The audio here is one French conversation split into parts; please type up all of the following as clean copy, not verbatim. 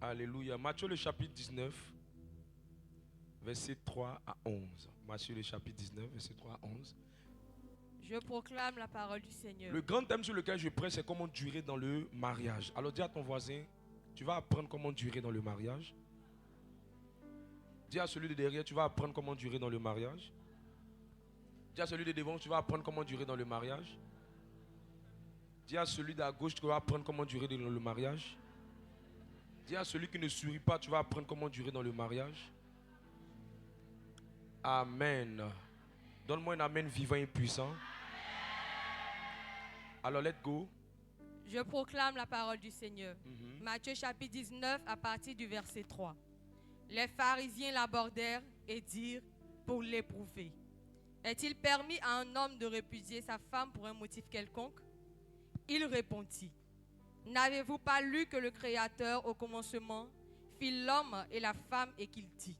Alléluia. Matthieu le chapitre 19, verset 3 à 11. Matthieu le chapitre 19, verset 3 à 11. Je proclame la parole du Seigneur. Le grand thème sur lequel je prêche, c'est comment durer dans le mariage. Alors dis à ton voisin, tu vas apprendre comment durer dans le mariage. Dis à celui de derrière, tu vas apprendre comment durer dans le mariage. Dis à celui de devant, tu vas apprendre comment durer dans le mariage. Dis à celui de la gauche, tu vas apprendre comment durer dans le mariage. Dis à celui qui ne sourit pas, tu vas apprendre comment durer dans le mariage. Amen. Donne-moi un amen vivant et puissant. Alors, let's go. Je proclame la parole du Seigneur. Matthieu chapitre 19 à partir du verset 3. Les pharisiens l'abordèrent et dirent pour l'éprouver: est-il permis à un homme de répudier sa femme pour un motif quelconque? Il répondit: n'avez-vous pas lu que le Créateur au commencement fit l'homme et la femme et qu'il dit: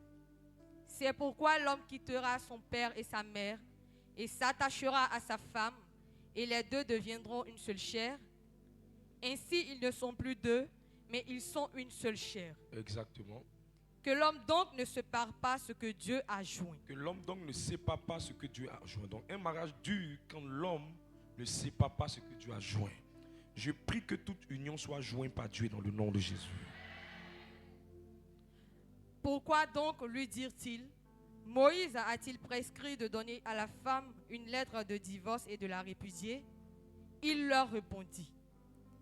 c'est pourquoi l'homme quittera son père et sa mère et s'attachera à sa femme et les deux deviendront une seule chair. Ainsi ils ne sont plus deux, mais ils sont une seule chair. Exactement. Que l'homme donc ne sépare pas ce que Dieu a joint. Que l'homme donc ne sépare pas ce que Dieu a joint. Donc un mariage dure quand l'homme ne sépare pas ce que Dieu a joint. Je prie que toute union soit jointe par Dieu dans le nom de Jésus. Pourquoi donc, lui dirent-ils, Moïse a-t-il prescrit de donner à la femme une lettre de divorce et de la répudier? Il leur répondit: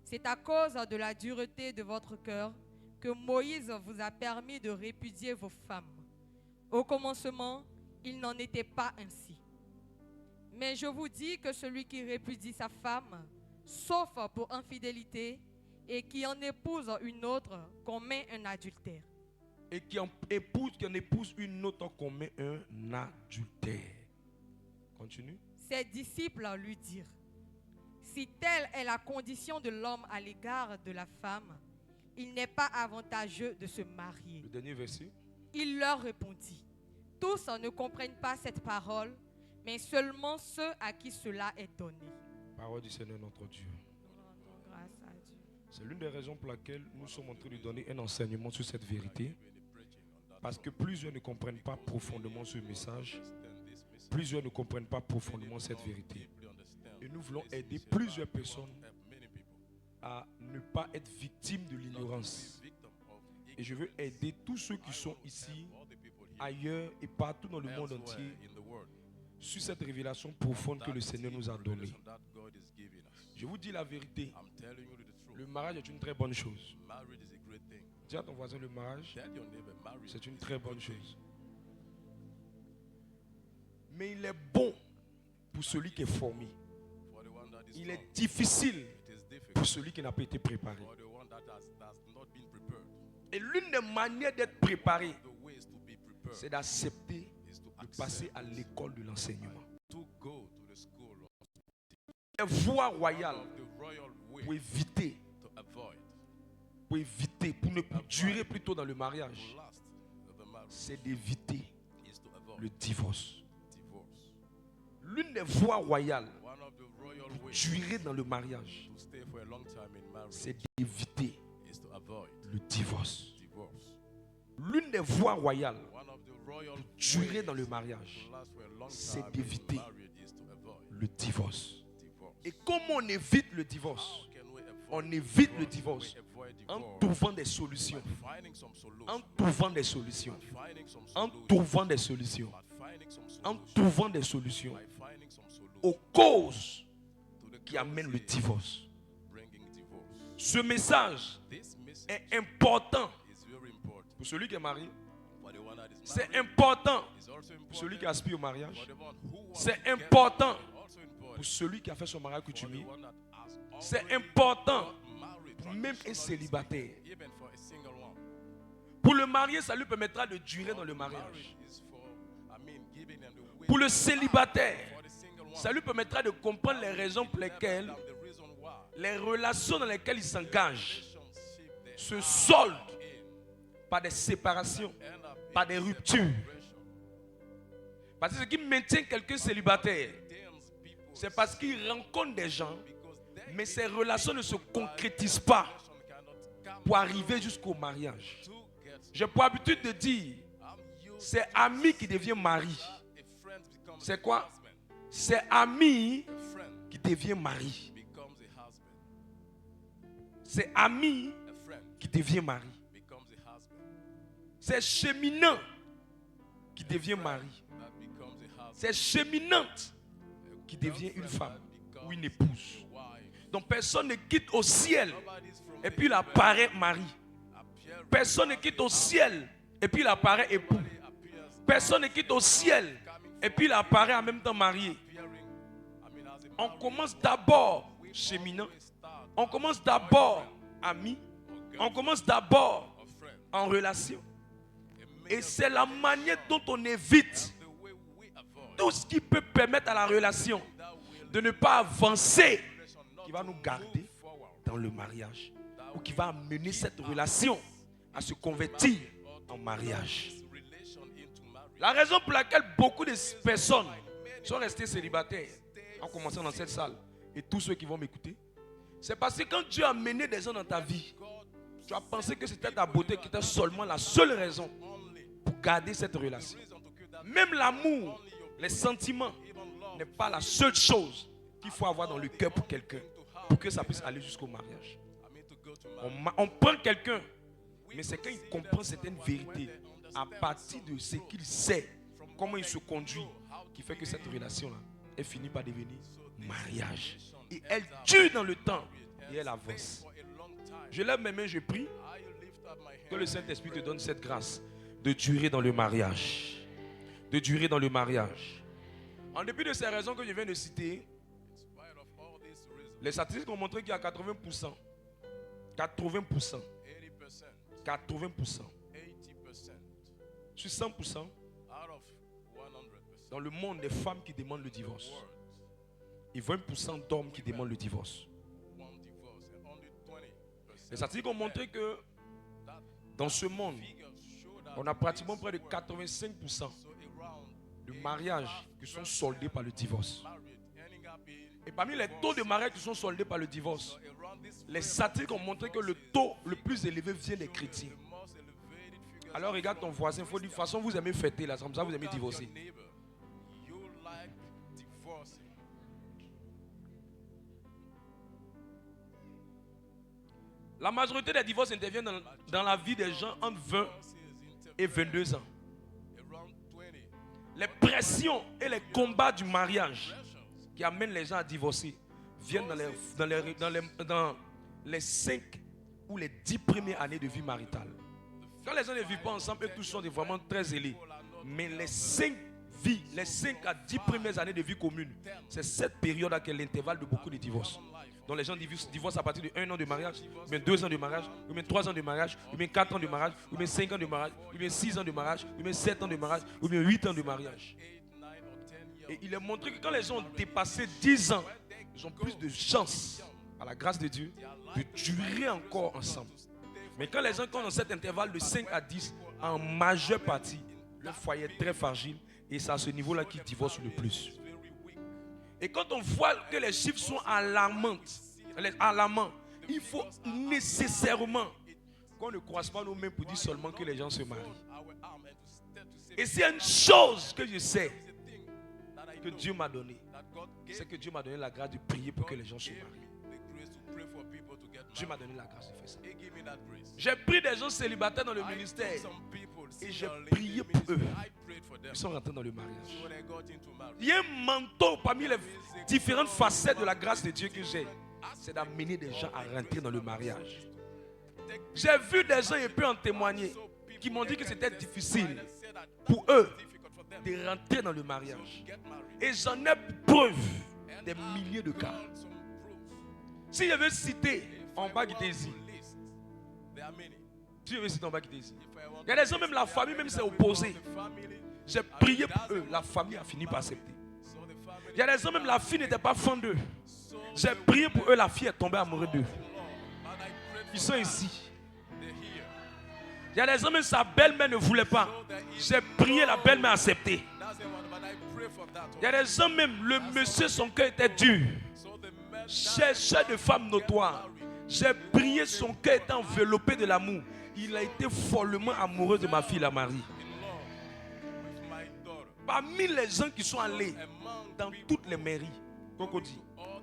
c'est à cause de la dureté de votre cœur que Moïse vous a permis de répudier vos femmes. Au commencement, il n'en était pas ainsi. Mais je vous dis que celui qui répudie sa femme, sauf pour infidélité, et qui en épouse une autre, commet un adultère. Et qui en épouse une autre, commet un adultère. Continue. Ses disciples lui dirent: si telle est la condition de l'homme à l'égard de la femme, il n'est pas avantageux de se marier. Le dernier verset. Il leur répondit: tous ne comprennent pas cette parole, mais seulement ceux à qui cela est donné. Parole du Seigneur notre Dieu. Nous rendons grâce à Dieu. C'est l'une des raisons pour laquelle nous sommes en train de donner un enseignement sur cette vérité. Parce que plusieurs ne comprennent pas profondément ce message. Plusieurs ne comprennent pas profondément cette vérité. Et nous voulons aider plusieurs personnes à ne pas être victimes de l'ignorance. Et je veux aider tous ceux qui sont ici, ailleurs et partout dans le monde entier sur cette révélation profonde que le Seigneur nous a donnée. Je vous dis la vérité. Le mariage est une très bonne chose. Dis à ton voisin, le mariage, c'est une très bonne chose. Mais il est bon pour celui qui est formé. Il est difficile pour celui qui n'a pas été préparé. Et l'une des manières d'être préparé, c'est d'accepter de passer à l'école de l'enseignement. Les voies royales pour éviter, pour ne plus durer plutôt dans le mariage, c'est d'éviter le divorce. L'une des voies royales pour durer dans le mariage, c'est d'éviter le divorce. L'une des voies royales pour durer dans le mariage, c'est d'éviter le divorce. Et comment on évite le divorce? On évite le divorce en trouvant des solutions. En trouvant des solutions. En trouvant des solutions. En trouvant des solutions aux causes qui amènent le divorce. Ce message est important pour celui qui est marié. C'est important pour celui qui aspire au mariage. C'est important pour celui qui a fait son mariage coutumier. C'est important pour même un célibataire. Pour le marié, ça lui permettra de durer dans le mariage. Pour le célibataire, ça lui permettra de comprendre les raisons pour lesquelles les relations dans lesquelles il s'engage se soldent par des séparations, par des ruptures. Parce que ce qui maintient quelqu'un célibataire, c'est parce qu'il rencontre des gens, mais ces relations ne se concrétisent pas. pour arriver jusqu'au mariage. J'ai pour habitude de dire, c'est ami qui devient mari. C'est quoi? C'est ami qui devient mari. C'est ami qui devient mari. C'est cheminant qui devient mari. C'est cheminante qui devient une femme ou une épouse. Donc personne ne quitte au ciel et puis il apparaît mari. Personne ne quitte au ciel et puis il apparaît époux. Personne ne quitte au ciel et puis il apparaît en même temps marié. On commence d'abord cheminant. On commence d'abord ami. On commence d'abord en relation. Et c'est la manière dont on évite tout ce qui peut permettre à la relation de ne pas avancer, qui va nous garder dans le mariage, ou qui va amener cette relation à se convertir en mariage. La raison pour laquelle beaucoup de personnes sont restées célibataires, en commençant dans cette salle, et tous ceux qui vont m'écouter, c'est parce que quand Dieu a amené des gens dans ta vie, tu as pensé que c'était ta beauté qui était seulement la seule raison pour garder cette relation. Même l'amour, les sentiments n'est pas la seule chose qu'il faut avoir dans le cœur pour quelqu'un, pour que ça puisse aller jusqu'au mariage. On prend quelqu'un, mais c'est quand il comprend certaines vérités, à partir de ce qu'il sait, comment il se conduit, qui fait que cette relation-là, elle finit par devenir mariage. Et elle dure dans le temps et elle avance. Je lève mes mains, je prie que le Saint-Esprit te donne cette grâce de durer dans le mariage. De durer dans le mariage. En dépit de ces raisons que je viens de citer, les statistiques ont montré qu'il y a 80%, 80%, sur 100%, dans le monde des femmes qui demandent le divorce. Et 20% d'hommes qui demandent le divorce. Les statistiques ont montré que dans ce monde, on a pratiquement près de 85% de mariages qui sont soldés par le divorce. Et parmi les taux de mariage qui sont soldés par le divorce, les statistiques ont montré que le taux le plus élevé vient des chrétiens. Alors regarde ton voisin, il faut dire, de toute façon vous aimez fêter, là, comme ça vous aimez divorcer. La majorité des divorces interviennent dans la vie des gens entre 20 et 22 ans. Les pressions et les combats du mariage qui amènent les gens à divorcer viennent dans les 5 ou les 10 premières années de vie maritale. Quand les gens ne vivent pas ensemble, eux tous sont vraiment très zélés. Mais les 5 à 10 premières années de vie commune, c'est cette période à l'intervalle de beaucoup de divorces. Donc les gens divorcent à partir de 1 an de mariage, ou bien 2 ans de mariage, ou bien 3 ans de mariage, ou bien 4 ans de mariage, ou bien 5 ans de mariage, ou bien 6 ans de mariage, ou bien 7 ans de mariage, ou bien 8 ans de mariage. Et il est montré que quand les gens ont dépassé 10 ans, ils ont plus de chance, à la grâce de Dieu, de durer encore ensemble. Mais quand les gens sont dans cet intervalle de 5 à 10, en majeure partie, le foyer est très fragile et c'est à ce niveau-là qu'ils divorcent le plus. Et quand on voit que les chiffres sont alarmants, il faut nécessairement qu'on ne croise pas nos mains pour dire seulement que les gens se marient. Et c'est une chose que je sais que Dieu m'a donné, c'est que Dieu m'a donné la grâce de prier pour que les gens se marient. Dieu m'a donné la grâce de faire ça. J'ai pris des gens célibataires dans le ministère et j'ai prié pour eux. Ils sont rentrés dans le mariage. Il y a un manteau parmi les différentes facettes de la grâce de Dieu que j'ai. C'est d'amener des gens à rentrer dans le mariage. J'ai vu des gens, et puis en témoigner, qui m'ont dit que c'était difficile pour eux de rentrer dans le mariage. Et j'en ai preuve des milliers de cas. Si je veux citer en bas qui était ici, si je veux citer en bas qui était ici, il y a des gens, même la famille, même s'est opposée. J'ai prié pour eux, la famille a fini par accepter. Il y a des gens, même la fille n'était pas fan d'eux. J'ai prié pour eux, la fille est tombée amoureuse d'eux. Ils sont ici. Il y a des gens, même sa belle-mère ne voulait pas. J'ai prié, la belle-mère a accepté. Il y a des gens, même le monsieur, son cœur était dur. Cherchait de femmes notoires. J'ai prié, son cœur était enveloppé de l'amour. Il a été follement amoureux de ma fille, la Marie. Parmi les gens qui sont allés dans toutes les mairies, Cocody,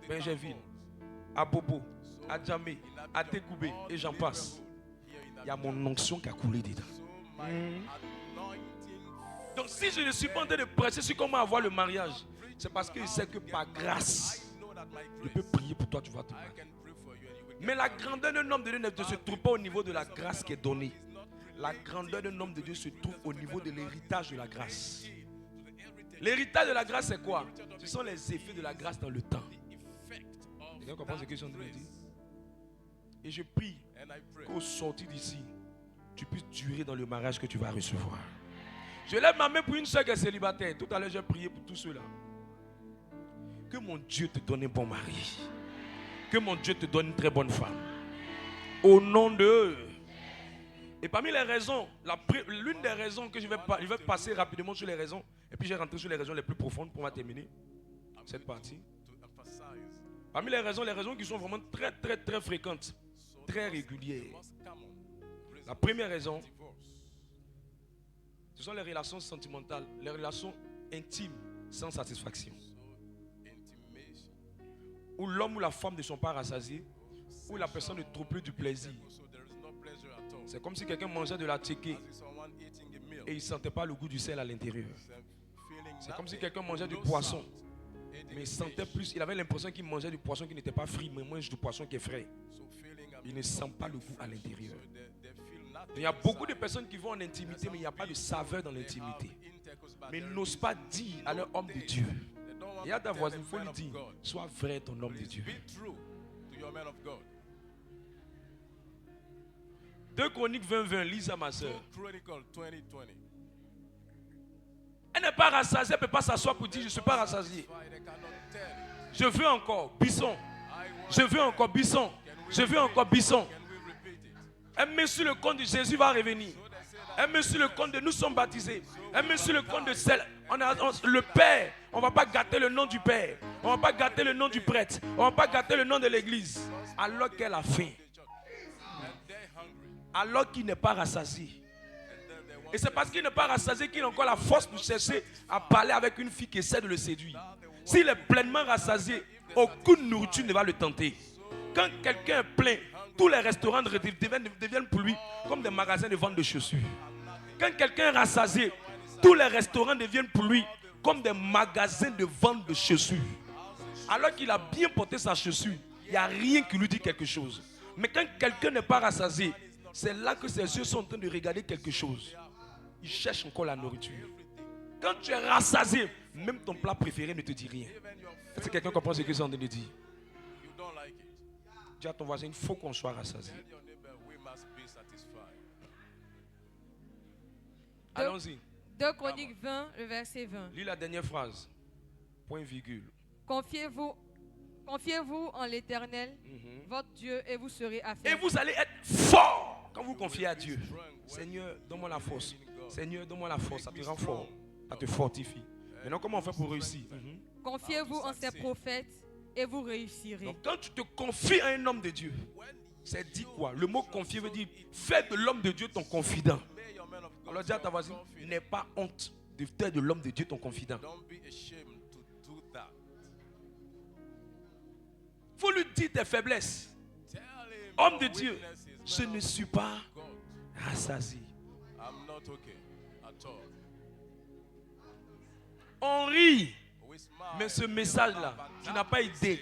Benjerville, à Bobo, à Djamé, à Tekoubé, et j'en passe, il y a mon onction qui a coulé dedans. Donc si je ne suis pas en train de prêcher sur comment avoir le mariage, c'est parce qu'il sait que par grâce, je peux prier pour toi, tu vas te marier. Mais la grandeur d'un homme de Dieu ne se trouve pas au niveau de la grâce qui est donnée. La grandeur d'un homme de Dieu se trouve au niveau de l'héritage de la grâce. L'héritage de la grâce, c'est quoi? Ce sont les effets de la grâce dans le temps. Quelqu'un comprend ce que je suis en train de dire? Et je prie qu'au sortir d'ici, tu puisses durer dans le mariage que tu vas recevoir. Je lève ma main pour une soeur qui est célibataire. Tout à l'heure, j'ai prié pour tous ceux-là. Que mon Dieu te donne un bon mari. Que mon Dieu te donne une très bonne femme. Au nom de... Et parmi les raisons, l'une des raisons que je vais passer rapidement sur les raisons, et puis je vais rentrer sur les raisons les plus profondes pour terminer cette partie. Parmi les raisons qui sont vraiment très, très, très fréquentes, très régulières. La première raison, ce sont les relations sentimentales, les relations intimes sans satisfaction. Où l'homme ou la femme ne sont pas rassasiés, où la personne ne trouve plus du plaisir. C'est comme si quelqu'un mangeait de la tchéké et il ne sentait pas le goût du sel à l'intérieur. C'est comme si quelqu'un mangeait du poisson, mais il sentait plus, il avait l'impression qu'il mangeait du poisson qui n'était pas frit, mais mange du poisson qui est frais. Il ne sent pas le goût à l'intérieur. Il y a beaucoup de personnes qui vont en intimité, mais il n'y a pas de saveur dans l'intimité. Mais ils n'osent pas dire à leur homme de Dieu. Et à ta voisine, il faut lui dire, sois vrai ton homme de Dieu. 2 Chroniques 20, lis ça ma soeur. Elle n'est pas rassasiée, elle ne peut pas s'asseoir pour dire je ne suis pas rassasiée. Je veux encore, bisson. Je veux encore, bisson. Je veux encore, bisson. Elle met sur le compte de Jésus va revenir. Elle met sur le compte de nous sommes baptisés. Elle met sur le compte de celle. Le Père, on ne va pas gâter le nom du Père. On ne va pas gâter le nom du prêtre. On ne va pas gâter le nom de l'église. Alors qu'elle a faim. Alors qu'il n'est pas rassasié. Et c'est parce qu'il n'est pas rassasié qu'il a encore la force pour chercher à parler avec une fille qui essaie de le séduire. S'il est pleinement rassasié, aucune nourriture ne va le tenter. Quand quelqu'un est plein, tous les restaurants deviennent pour lui comme des magasins de vente de chaussures. Quand quelqu'un est rassasié, tous les restaurants deviennent pour lui comme des magasins de vente de chaussures. Alors qu'il a bien porté sa chaussure, il n'y a rien qui lui dit quelque chose. Mais quand quelqu'un n'est pas rassasié, c'est là que ses yeux sont en train de regarder quelque chose. Il cherche encore la nourriture. Quand tu es rassasié, même ton plat préféré ne te dit rien. Est-ce que quelqu'un comprend ce que je suis en train de dire? Dis à ton voisin, il faut qu'on soit rassasié. Allons-y. 2 Chroniques 20, le verset 20. Lis la dernière phrase. Point virgule. Confiez-vous en l'Éternel, votre Dieu, et vous serez affermis. Et vous allez être fort quand vous confiez à Dieu. Seigneur, donne-moi la force. Seigneur, donne-moi la force. Ça te rend fort. Ça te fortifie. Maintenant, comment on fait pour réussir? Confiez-vous en ses prophètes et vous réussirez. Donc, quand tu te confies à un homme de Dieu, c'est dit quoi? Le mot confier veut dire fais de l'homme de Dieu ton confident. Alors dis à ta voisine, n'aie pas honte de faire de l'homme de Dieu ton confident. Il faut lui dire tes faiblesses. Homme de Dieu, je ne suis pas rassasié. On rit, mais ce message-là, tu n'as pas idée.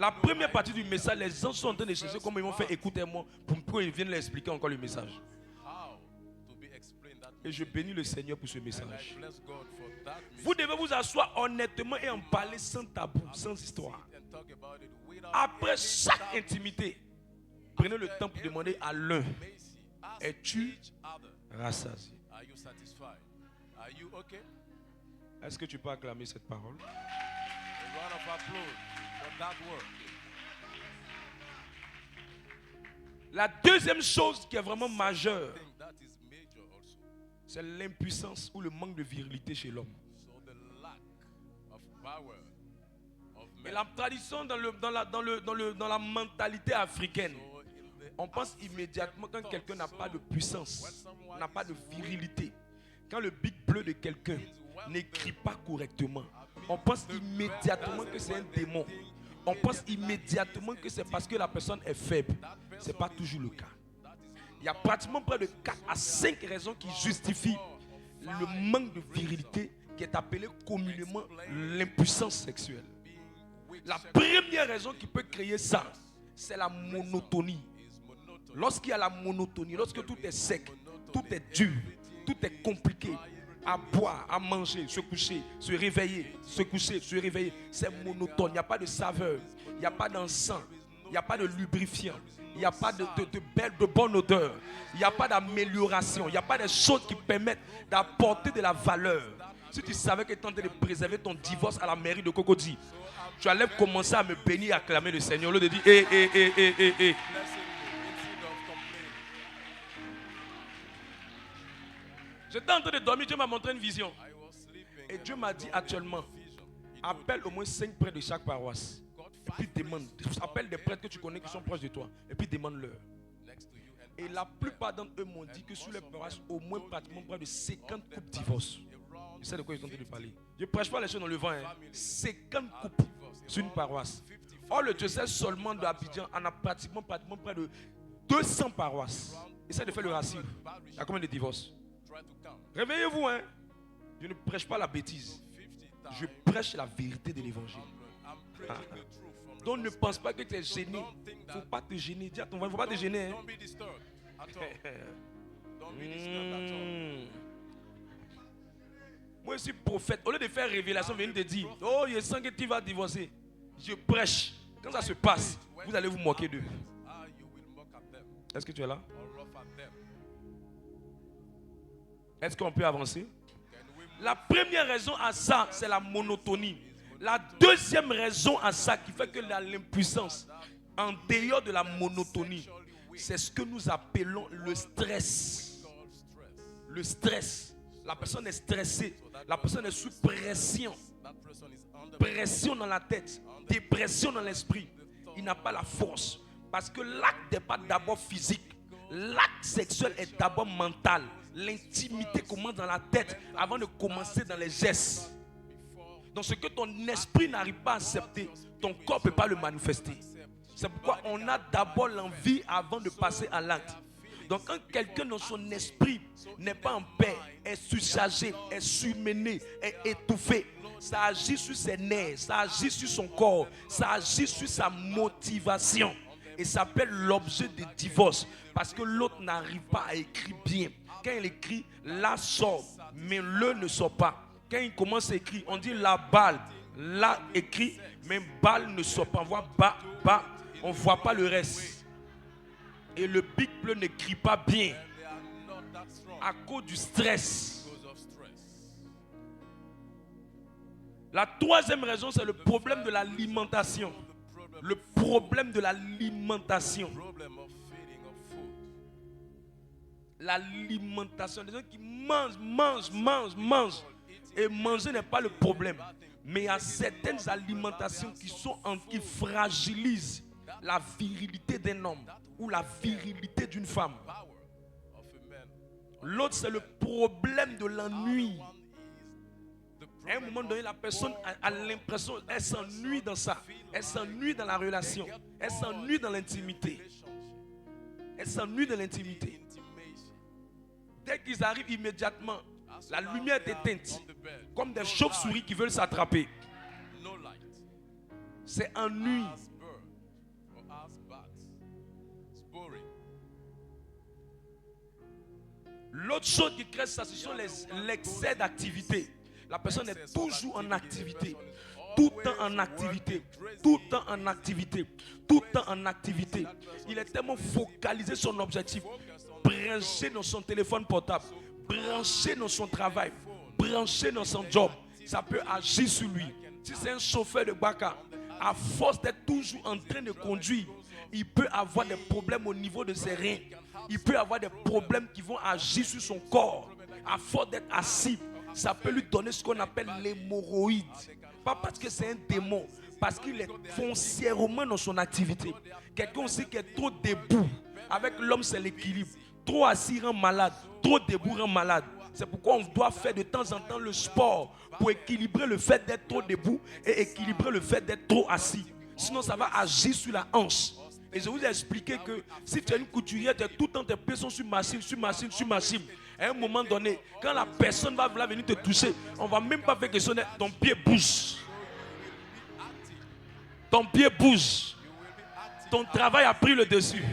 La première partie du message, les gens sont en train de chercher comment ils vont faire écouter moi pour qu'ils viennent leur expliquer encore le message. Et je bénis le Seigneur pour ce message. Vous devez vous asseoir honnêtement et en parler sans tabou, sans histoire. Après chaque intimité, prenez le temps pour demander à l'un, es-tu rassasié? Est-ce que tu peux acclamer cette parole? La deuxième chose qui est vraiment majeure, c'est l'impuissance ou le manque de virilité chez l'homme. Et la tradition dans la mentalité africaine, On pense immédiatement quand quelqu'un n'a pas de puissance, n'a pas de virilité. Quand le bic bleu de quelqu'un n'écrit pas correctement, on pense immédiatement que c'est un démon. On pense immédiatement que c'est parce que la personne est faible. Ce n'est pas toujours le cas. Il y a pratiquement près de 4 à 5 raisons qui justifient le manque de virilité qui est appelé communément l'impuissance sexuelle. La première raison qui peut créer ça, c'est la monotonie. Lorsqu'il y a la monotonie, lorsque tout est sec, tout est dur, tout est compliqué, à boire, à manger, se coucher, se réveiller, se coucher, se réveiller, c'est monotone. Il n'y a pas de saveur, il n'y a pas d'encens, il n'y a pas de lubrifiant, il n'y a pas de bonne odeur, il n'y a pas d'amélioration, il n'y a pas de choses qui permettent d'apporter de la valeur. Si tu savais que tu es en train de préserver ton divorce à la mairie de Cocody, tu allais commencer à me bénir et acclamer le Seigneur. Au lieu de dire, J'étais en train de dormir, Dieu m'a montré une vision. Et Dieu m'a dit actuellement, appelle au moins 5 prêtres de chaque paroisse. Et puis demande, appelle des prêtres que tu connais qui sont proches de toi. Et puis demande-leur. Et la plupart d'entre eux m'ont dit que sur les paroisses, au moins pratiquement près de 50 couples divorcent. Je sais de quoi ils sont en train de parler. Je ne prêche pas les choses dans le vent. 50 couples sur une paroisse. Or, le diocèse seulement d'Abidjan en a pratiquement près de 200 paroisses. Essaye de faire le ratio. Il y a combien de divorces? Réveillez-vous, hein. Je ne prêche pas la bêtise. Je prêche la vérité de l'évangile. Donc ne pense pas que tu es gêné. Il ne faut pas te gêner. Dis à ton voisin, il ne faut pas te gêner. Moi je suis prophète. Au lieu de faire révélation, venez te dire, oh, je sens que tu vas divorcer. Je prêche. Quand ça se passe, vous allez vous moquer d'eux. Est-ce que tu es là? Est-ce qu'on peut avancer? La première raison à ça, c'est la monotonie. La deuxième raison à ça qui fait que l'impuissance, en dehors de la monotonie, c'est ce que nous appelons le stress. Le stress. La personne est stressée. La personne est sous pression. Pression dans la tête. Dépression dans l'esprit. Il n'a pas la force. Parce que l'acte n'est pas d'abord physique. L'acte sexuel est d'abord mental. L'intimité commence dans la tête avant de commencer dans les gestes. Donc ce que ton esprit n'arrive pas à accepter, ton corps ne peut pas le manifester. C'est pourquoi on a d'abord l'envie avant de passer à l'acte. Donc quand quelqu'un dans son esprit n'est pas en paix, est surchargé, est surmené, est étouffé, ça agit sur ses nerfs, ça agit sur son corps, ça agit sur sa motivation. Et ça s'appelle l'objet de divorce. Parce que l'autre n'arrive pas à écrire bien. Quand il écrit, la sort, mais le ne sort pas. Quand il commence à écrire, on dit la balle, la écrit, mais balle ne sort pas. On voit bas, bas, on ne voit pas le reste. Et le bic bleu n'écrit pas bien à cause du stress. La troisième raison, c'est le problème de l'alimentation. Le problème de l'alimentation. L'alimentation. Les gens qui mangent. Et manger n'est pas le problème. Mais il y a certaines alimentations qui fragilisent la virilité d'un homme ou la virilité d'une femme. L'autre, c'est le problème de l'ennui. À un moment donné, la personne a l'impression qu'elle s'ennuie dans ça. Elle s'ennuie dans la relation. Elle s'ennuie dans l'intimité. Elle s'ennuie dans l'intimité. Dès qu'ils arrivent immédiatement, la lumière est éteinte. Comme des chauves-souris qui veulent s'attraper. C'est ennui. L'autre chose qui crée ça, ce sont l'excès d'activité. La personne est toujours en activité. Tout le temps en activité. Tout le temps en activité. Tout le temps en activité. Il est tellement focalisé sur son objectif. Branché dans son téléphone portable. Branché dans son travail. Branché dans son job. Ça peut agir sur lui. Si c'est un chauffeur de Baka, à force d'être toujours en train de conduire, il peut avoir des problèmes au niveau de ses reins. Il peut avoir des problèmes qui vont agir sur son corps. À force d'être assis, ça peut lui donner ce qu'on appelle l'hémorroïde. Pas parce que c'est un démon, parce qu'il est foncièrement dans son activité. Quelqu'un aussi qui est trop debout, Avec l'homme, c'est l'équilibre. Trop assis rend malade, trop debout rend malade. C'est pourquoi on doit faire de temps en temps le sport pour équilibrer le fait d'être trop debout et équilibrer le fait d'être trop assis. Sinon, ça va agir sur la hanche. Et je vous ai expliqué que si tu es une couturière, tu es tout le temps tes pieds sont sur machine, sur machine, sur machine. À un moment donné, quand la personne va venir te toucher, on ne va même pas faire question, ton pied bouge. Ton pied bouge. Ton travail a pris le dessus.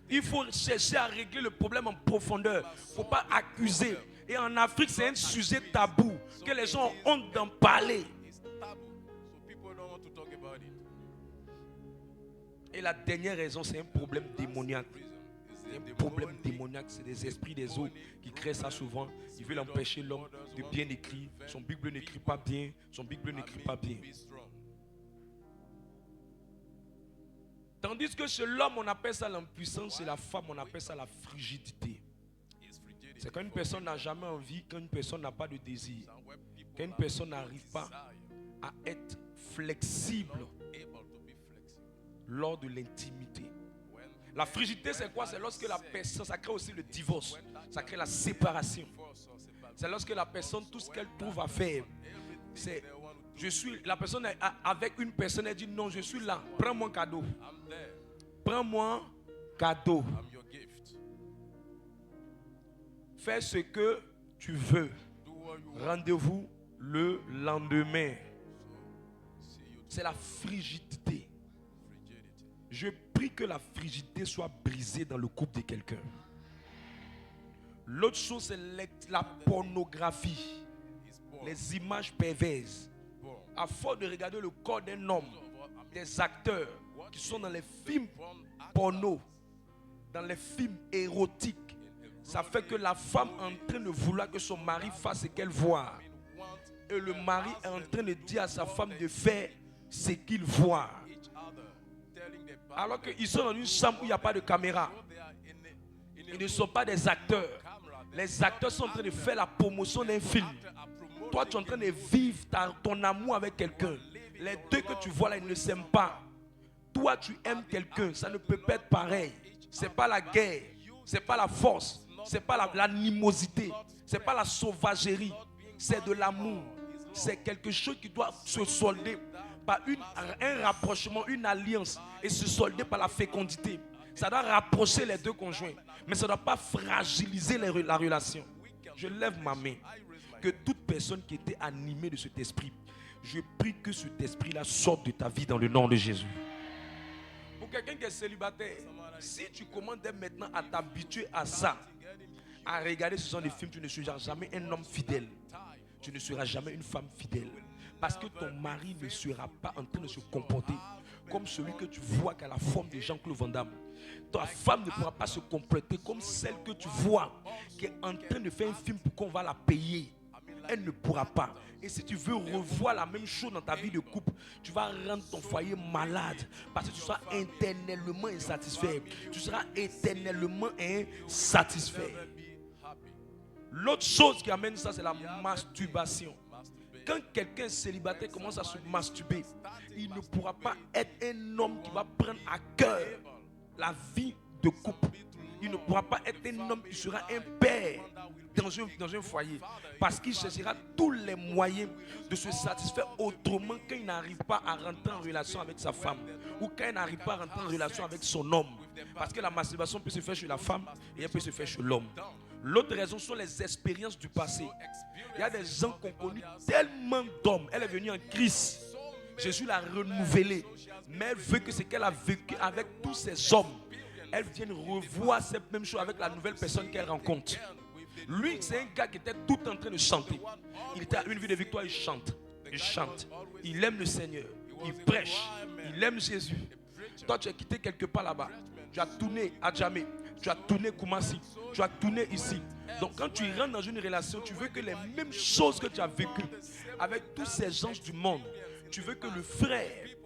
Il faut chercher à régler le problème en profondeur. Il ne faut pas accuser. Et en Afrique, c'est un sujet tabou que les gens ont honte d'en parler. Et la dernière raison, c'est un problème démoniaque. C'est un problème démoniaque. C'est des esprits des eaux qui créent ça souvent. Ils veulent empêcher l'homme de bien écrire. Son Bible n'écrit pas bien. Son Bible n'écrit pas bien. Tandis que chez l'homme, on appelle ça l'impuissance. Chez la femme, on appelle ça la frigidité. C'est quand une personne n'a jamais envie, quand une personne n'a pas de désir, quand une personne n'arrive pas à être flexible lors de l'intimité. La frigidité, c'est quoi? C'est lorsque la personne, ça crée aussi le divorce, ça crée la séparation. C'est lorsque la personne, tout ce qu'elle trouve à faire, c'est la personne est avec une personne, elle dit non, je suis là, prends-moi cadeau. Prends-moi cadeau. Fais ce que tu veux. Rendez-vous le lendemain. C'est la frigidité. Je prie que la frigidité soit brisée dans le couple de quelqu'un. L'autre chose, c'est la pornographie. Les images perverses. À force de regarder le corps d'un homme, des acteurs qui sont dans les films porno, dans les films érotiques, ça fait que la femme est en train de vouloir que son mari fasse ce qu'elle voit. Et le mari est en train de dire à sa femme de faire ce qu'il voit. Alors qu'ils sont dans une chambre où il n'y a pas de caméra. Ils ne sont pas des acteurs. Les acteurs sont en train de faire la promotion d'un film. Toi, tu es en train de vivre ton amour avec quelqu'un. Les deux que tu vois là, ils ne s'aiment pas. Toi, tu aimes quelqu'un. Ça ne peut pas être pareil. Ce n'est pas la guerre. Ce n'est pas la force. Ce n'est pas l'animosité. Ce n'est pas la sauvagerie. C'est de l'amour. C'est quelque chose qui doit se solder par un rapprochement, une alliance. Et se solder par la fécondité. Ça doit rapprocher les deux conjoints. Mais ça ne doit pas fragiliser la relation. Je lève ma main. Que toute personne qui était animée de cet esprit, je prie que cet esprit-là sorte de ta vie dans le nom de Jésus. Pour quelqu'un qui est célibataire, si tu commences dès maintenant à t'habituer à ça, à regarder ce genre de films, tu ne seras jamais un homme fidèle. Tu ne seras jamais une femme fidèle. Parce que ton mari ne sera pas en train de se comporter comme celui que tu vois qu'à la forme de Jean-Claude Van Damme. Ta femme ne pourra pas se comporter comme celle que tu vois qui est en train de faire un film pour qu'on va la payer. Elle ne pourra pas. Et si tu veux revoir la même chose dans ta vie de couple, tu vas rendre ton foyer malade parce que tu seras éternellement insatisfait. Tu seras éternellement insatisfait. L'autre chose qui amène ça, c'est la masturbation. Quand quelqu'un célibataire commence à se masturber, il ne pourra pas être un homme qui va prendre à cœur la vie de couple. Il ne pourra pas être un homme qui sera un père dans un foyer. Parce qu'il cherchera tous les moyens de se satisfaire autrement quand il n'arrive pas à rentrer en relation avec sa femme. Ou quand il n'arrive pas à rentrer en relation avec son homme. Parce que la masturbation peut se faire chez la femme et elle peut se faire chez l'homme. L'autre raison sont les expériences du passé. Il y a des gens qui ont connu tellement d'hommes. Elle est venue en Christ. Jésus l'a renouvelée. Mais elle veut que ce qu'elle a vécu avec tous ces hommes, elle vienne revoir cette même chose avec la nouvelle personne qu'elle rencontre. Lui, c'est un gars qui était tout en train de chanter. Il était à une vie de victoire, il chante. Il chante. Il aime le Seigneur. Il prêche. Il aime Jésus. Toi, tu as quitté quelque part là-bas. Tu as tourné à Djamé. Tu as tourné Koumassi. Tu as tourné ici. Donc quand tu rentres dans une relation, tu veux que les mêmes choses que tu as vécues avec tous ces gens du monde, tu veux que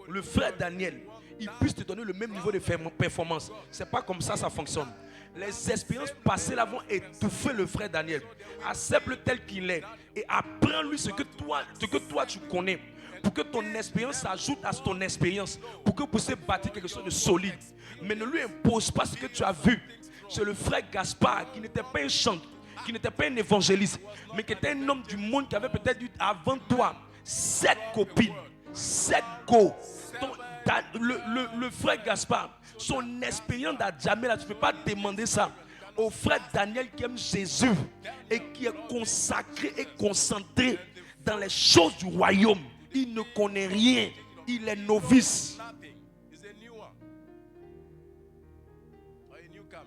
le frère Daniel, il puisse te donner le même niveau de performance. C'est pas comme ça fonctionne. Les expériences passées là vont étouffer le frère Daniel. Accepte-le tel qu'il est et apprends-lui ce que toi tu connais pour que ton expérience s'ajoute à ton expérience, pour que vous puissiez bâtir quelque chose de solide. Mais ne lui impose pas ce que tu as vu. C'est le frère Gaspard qui n'était pas un chanteur, qui n'était pas un évangéliste, mais qui était un homme du monde qui avait peut-être eu avant toi 7 copines, 7 go. Le frère Gaspard, son expérience d'Adjamé, tu ne peux pas demander ça au frère Daniel qui aime Jésus et qui est consacré et concentré dans les choses du royaume. Il ne connaît rien, il est novice.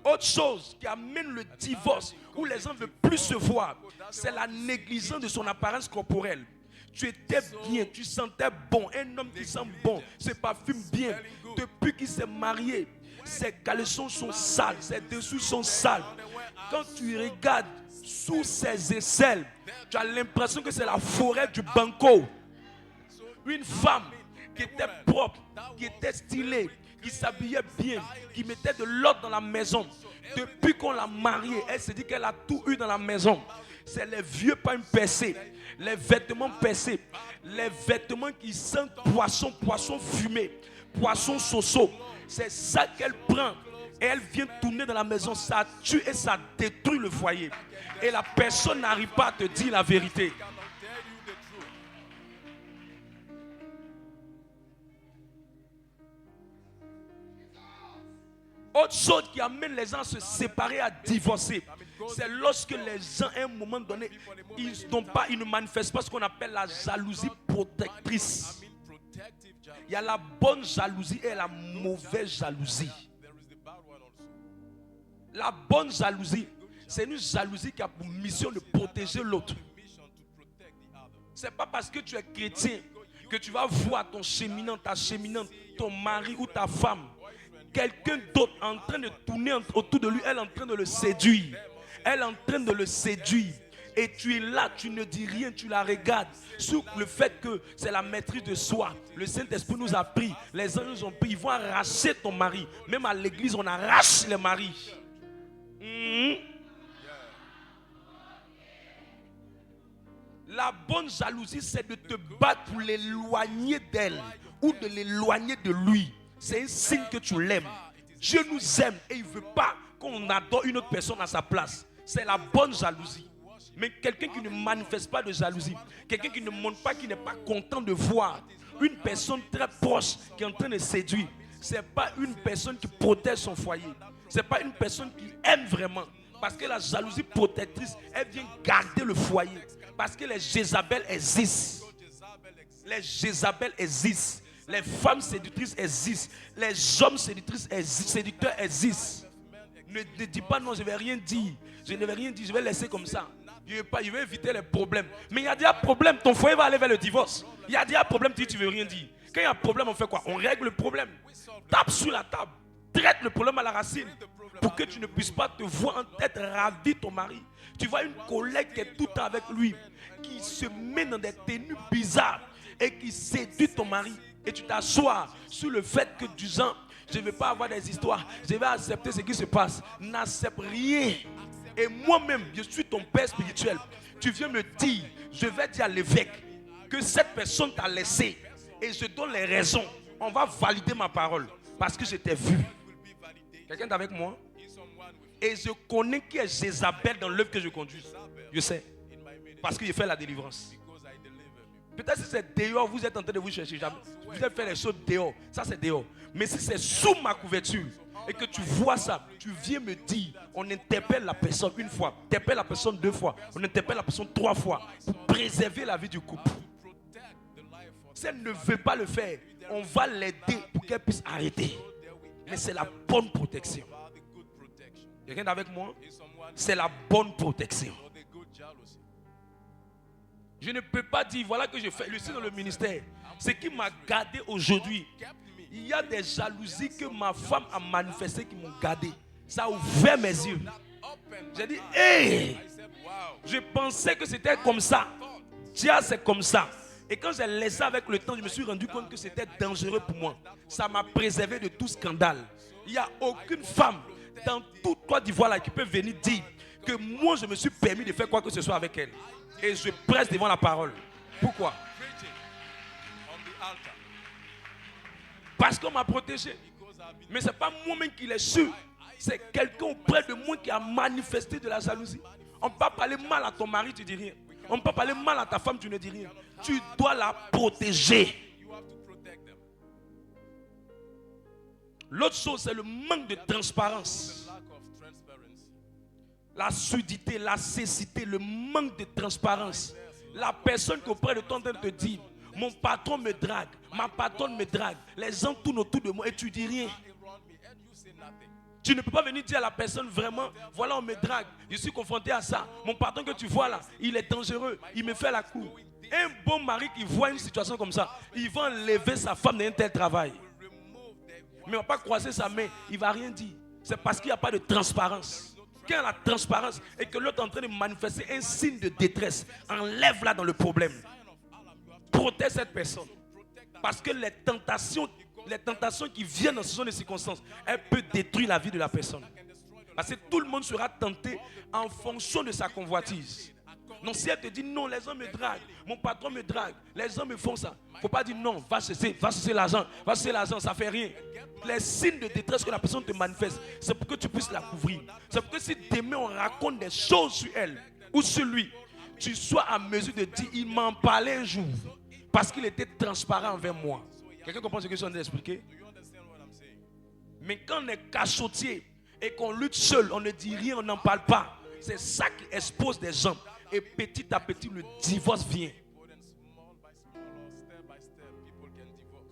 Autre chose qui amène le divorce, où les gens ne veulent plus se voir, c'est la négligence de son apparence corporelle. Tu étais bien, tu sentais bon, un homme qui sent bon, se parfume bien. Depuis qu'il s'est marié, ses caleçons sont sales, ses dessous sont sales. Quand tu regardes sous ses aisselles, tu as l'impression que c'est la forêt du Banco. Une femme qui était propre, qui était stylée, qui s'habillait bien, qui mettait de l'ordre dans la maison. Depuis qu'on l'a mariée, elle se dit qu'elle a tout eu dans la maison. C'est les vieux pains percés, les vêtements percés, les vêtements qui sentent poisson fumé, poisson soso. C'est ça qu'elle prend et elle vient tourner dans la maison. Ça tue et ça détruit le foyer. Et la personne n'arrive pas à te dire la vérité. Autre chose qui amène les gens à se séparer, à divorcer, c'est lorsque les gens, à un moment donné, ils ne manifestent pas ce qu'on appelle la jalousie protectrice. Il y a la bonne jalousie et la mauvaise jalousie. La bonne jalousie, c'est une jalousie qui a pour mission de protéger l'autre. Ce n'est pas parce que tu es chrétien que tu vas voir ton cheminant, ta cheminante, ton mari ou ta femme, quelqu'un d'autre en train de tourner autour de lui, elle est en train de le séduire. Elle est en train de le séduire. Et tu es là, tu ne dis rien, tu la regardes. Sur le fait que c'est la maîtrise de soi. Le Saint-Esprit nous a pris. Les anges nous ont pris. Ils vont arracher ton mari. Même à l'église, on arrache les maris. La bonne jalousie, c'est de te battre pour l'éloigner d'elle ou de l'éloigner de lui. C'est un signe que tu l'aimes. Dieu nous aime et il ne veut pas qu'on adore une autre personne à sa place. C'est la bonne jalousie. Mais quelqu'un qui ne manifeste pas de jalousie, quelqu'un qui ne montre pas, qui n'est pas content de voir une personne très proche qui est en train de séduire, ce n'est pas une personne qui protège son foyer. Ce n'est pas une personne qui aime vraiment. Parce que la jalousie protectrice, elle vient garder le foyer. Parce que les Jézabel existent. Les Jézabel existent. Les femmes séductrices existent. Les hommes séducteurs existent. Ne dis pas non, je ne vais rien dire. Je ne vais rien dire, je vais laisser comme ça. Je vais éviter les problèmes. Mais il y a déjà problème, ton foyer va aller vers le divorce. Il y a déjà problème, tu ne veux rien dire. Quand il y a problème, on fait quoi? On règle le problème. Tape sur la table. Traite le problème à la racine. Pour que tu ne puisses pas te voir en tête ravir ton mari. Tu vois une collègue qui est tout le temps avec lui, qui se met dans des tenues bizarres et qui séduit ton mari. Et tu t'assois sur le fait que du genre, je ne vais pas avoir des histoires, je vais accepter ce qui se passe. N'accepte rien. Et moi-même, je suis ton père spirituel. Tu viens me dire, je vais dire à l'évêque que cette personne t'a laissé. Et je donne les raisons. On va valider ma parole. Parce que je t'ai vu. Quelqu'un est avec moi? Et je connais qui est Jézabel dans l'œuvre que je conduis. Je sais. Parce que je fais la délivrance. Peut-être si c'est dehors, vous êtes en train de vous chercher. Vous avez fait les choses dehors. Ça, c'est dehors. Mais si c'est sous ma couverture et que tu vois ça, tu viens me dire, on interpelle la personne une fois, on interpelle la personne 2 fois, on interpelle la personne 3 fois pour préserver la vie du couple. Si elle ne veut pas le faire, on va l'aider pour qu'elle puisse arrêter. Mais c'est la bonne protection. Quelqu'un est avec moi? C'est la bonne protection. Je ne peux pas dire, voilà que je fais. Je suis dans le ministère. Ce qui m'a gardé aujourd'hui, il y a des jalousies que ma femme a manifestées qui m'ont gardé. Ça a ouvert mes yeux. J'ai dit, hey! Je pensais que c'était comme ça. Tiens, c'est comme ça. Et quand j'ai laissé avec le temps, je me suis rendu compte que c'était dangereux pour moi. Ça m'a préservé de tout scandale. Il n'y a aucune femme dans toute Côte d'Ivoire là qui peut venir dire que moi je me suis permis de faire quoi que ce soit avec elle. Et je presse devant la parole. Pourquoi? Parce qu'on m'a protégé. Mais ce n'est pas moi-même qui l'ai su. C'est quelqu'un auprès de moi qui a manifesté de la jalousie. On ne peut pas parler mal à ton mari, tu ne dis rien. On ne peut pas parler mal à ta femme, tu ne dis rien. Tu dois la protéger. L'autre chose, c'est le manque de transparence. La surdité, la cécité, le manque de transparence. La personne qui auprès de toi est en train de te dire, mon patron me drague, ma patronne me drague, les gens tournent autour de moi et tu dis rien. Tu ne peux pas venir dire à la personne vraiment, voilà on me drague, je suis confronté à ça. Mon patron que tu vois là, il est dangereux, il me fait la cour. Un bon mari qui voit une situation comme ça, il va enlever sa femme d'un tel travail. Mais il ne va pas croiser sa main, il ne va rien dire. C'est parce qu'il n'y a pas de transparence. Quand il y a la transparence et que l'autre est en train de manifester un signe de détresse, enlève-la dans le problème. Protège cette personne. Parce que les tentations qui viennent dans ce genre de circonstances, elles peuvent détruire la vie de la personne. Parce que tout le monde sera tenté en fonction de sa convoitise. Donc si elle te dit non, les gens me draguent, mon patron me drague, les gens me font ça. Il ne faut pas dire non, va chercher l'argent, ça ne fait rien. Les signes de détresse que la personne te manifeste, c'est pour que tu puisses la couvrir. C'est pour que si demain on raconte des choses sur elle ou sur lui, tu sois à mesure de dire, il m'en parlait un jour parce qu'il était transparent envers moi. Quelqu'un comprend ce que je suis en train d'expliquer? Mais quand on est cachotier et qu'on lutte seul, on ne dit rien, on n'en parle pas. C'est ça qui expose des gens. Et petit à petit, le divorce vient.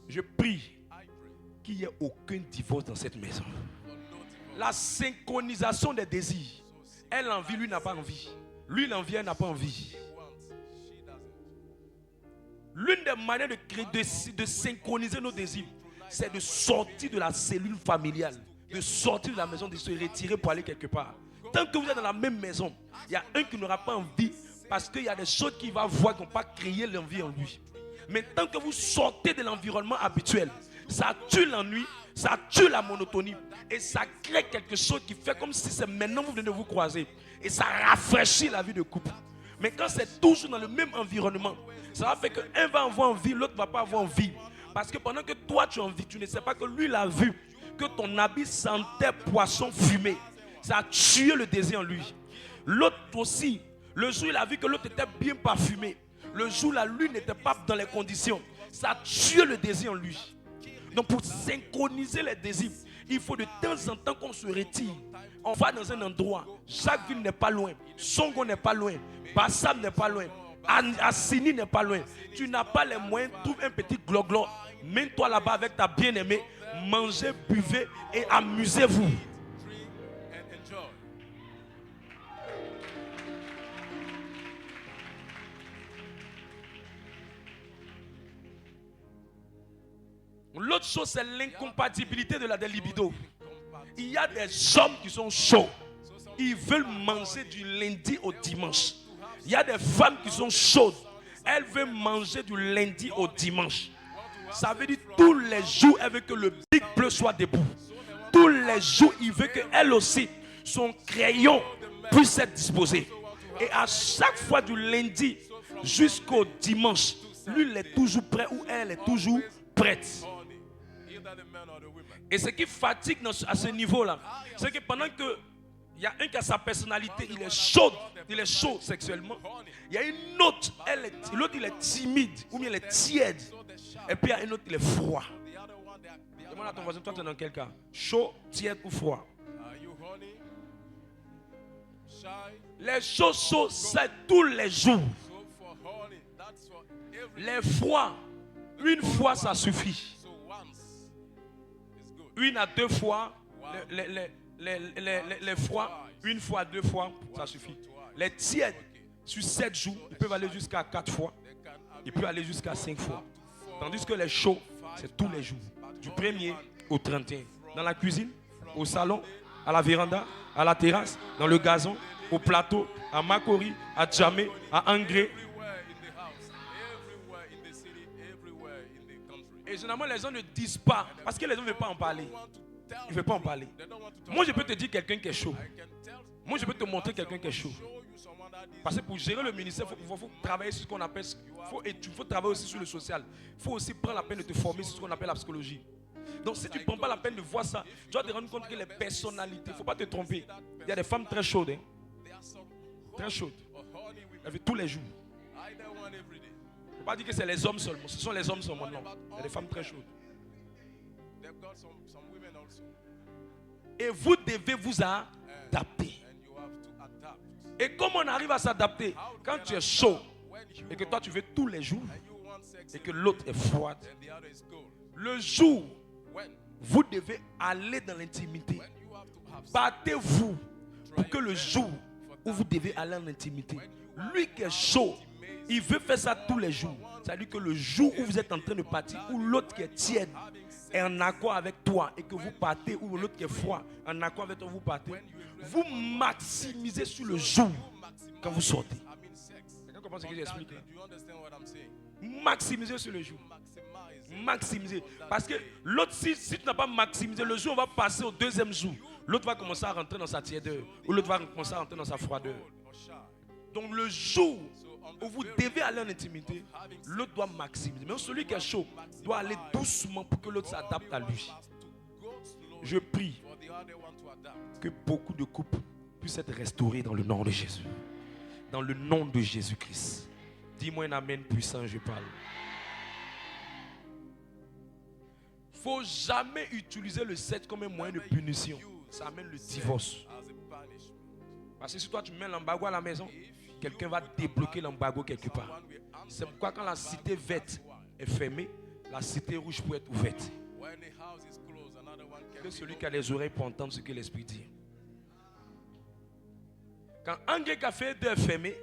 Je prie qu'il n'y ait aucun divorce dans cette maison. La synchronisation des désirs. Elle a envie, lui n'a pas envie. Lui l'envie, elle n'a pas envie. L'une des manières de synchroniser nos désirs, c'est de sortir de la cellule familiale, de sortir de la maison, de se retirer pour aller quelque part. Tant que vous êtes dans la même maison, il y a un qui n'aura pas envie parce qu'il y a des choses qu'il va voir qui n'ont pas créé l'envie en lui. Mais tant que vous sortez de l'environnement habituel, ça tue l'ennui, ça tue la monotonie et ça crée quelque chose qui fait comme si c'est maintenant vous venez de vous croiser et ça rafraîchit la vie de couple. Mais quand c'est toujours dans le même environnement, ça va faire qu'un va avoir envie, l'autre ne va pas avoir envie. Parce que pendant que toi tu as envie, tu ne sais pas que lui l'a vu, que ton habit sentait poisson fumé. Ça a tué le désir en lui. L'autre aussi, le jour il a vu que l'autre était bien parfumé. Le jour là, lui n'était pas dans les conditions. Ça a tué le désir en lui. Donc pour synchroniser les désirs, il faut de temps en temps qu'on se retire. On va dans un endroit. Chaque ville n'est pas loin. Songo n'est pas loin. Bassam n'est pas loin. Assini n'est pas loin. Tu n'as pas les moyens, trouve un petit gloglo. Mets-toi là-bas avec ta bien-aimée. Mangez, buvez et amusez-vous. L'autre chose, c'est l'incompatibilité de la libido. Il y a des hommes qui sont chauds. Ils veulent manger du lundi au dimanche. Il y a des femmes qui sont chaudes. Elles veulent manger du lundi au dimanche. Ça veut dire tous les jours, elle veut que le big bleu soit debout. Tous les jours, il veut qu'elle aussi, son crayon puisse être disposé. Et à chaque fois du lundi jusqu'au dimanche, lui, il est toujours prêt ou elle est toujours prête. Et ce qui fatigue à ce niveau-là, c'est que pendant que il y a un qui a sa personnalité, il est chaud sexuellement. Il y a une autre, l'autre il est timide ou bien il est tiède. Et puis il y a un autre, il est froid. Demande à ton voisin, toi tu es dans quel cas? Chaud, tiède ou froid? Les chauds, c'est tous les jours. Les froids, une fois ça suffit. Une à deux fois, les froids, une fois, deux fois, ça suffit. Les tièdes, sur 7 jours, ils peuvent aller jusqu'à 4 fois. Ils peuvent aller jusqu'à 5 fois. Tandis que les chauds, c'est tous les jours. Du 1er au 31. Dans la cuisine, au salon, à la véranda, à la terrasse, dans le gazon, au plateau, à Makori, à Djamé, à Angré. Et généralement, les gens ne disent pas, parce que les gens ne veulent pas en parler. Ils ne veulent pas en parler. Moi, je peux te dire quelqu'un qui est chaud. Moi, je peux te montrer quelqu'un qui est chaud. Parce que pour gérer le ministère, il faut travailler sur ce qu'on appelle, il faut travailler aussi sur le social. Il faut aussi prendre la peine de te former sur ce qu'on appelle la psychologie. Donc si tu ne prends pas la peine de voir ça, tu vas te rendre compte que les personnalités, il ne faut pas te tromper. Il y a des femmes très chaudes. Hein? Très chaudes. Elles veulent tous les jours. Il ne faut pas dire que c'est les hommes seulement. Ce sont les hommes seulement. Non. Il y a des femmes très chaudes. Et vous devez vous adapter. Et comment on arrive à s'adapter? Quand tu es chaud et que toi tu veux tous les jours et que l'autre est froide, le jour vous devez aller dans l'intimité. Battez-vous pour que le jour où vous devez aller en intimité, lui qui est chaud, il veut faire ça tous les jours. C'est-à-dire que le jour où vous êtes en train de partir, ou l'autre qui est tiède est en accord avec toi et que vous partez, ou l'autre qui est froid en accord avec toi, vous partez, vous maximisez sur le jour quand vous sortez. Quelqu'un comprend ce que j'explique là? Maximisez sur le jour. Maximiser. Parce que l'autre, si tu n'as pas maximisé, le jour on va passer au deuxième jour. L'autre va commencer à rentrer dans sa tiédeur. Ou l'autre va commencer à rentrer dans sa froideur. Donc le jour où vous devez aller en intimité, l'autre doit maximiser. Mais celui qui est chaud doit aller doucement pour que l'autre s'adapte à lui. Je prie que beaucoup de couples puissent être restaurés dans le nom de Jésus. Dans le nom de Jésus-Christ. Dis-moi un amen puissant, je parle. Il ne faut jamais utiliser le sexe comme un moyen de punition. Ça amène le divorce. Parce que si toi tu mets l'embargo à la maison, quelqu'un va débloquer l'embargo quelque part. C'est pourquoi quand la cité verte est fermée, la cité rouge peut être ouverte. Que celui qui a les oreilles pour entendre ce que l'Esprit dit. Quand Angé Café 2 est fermé,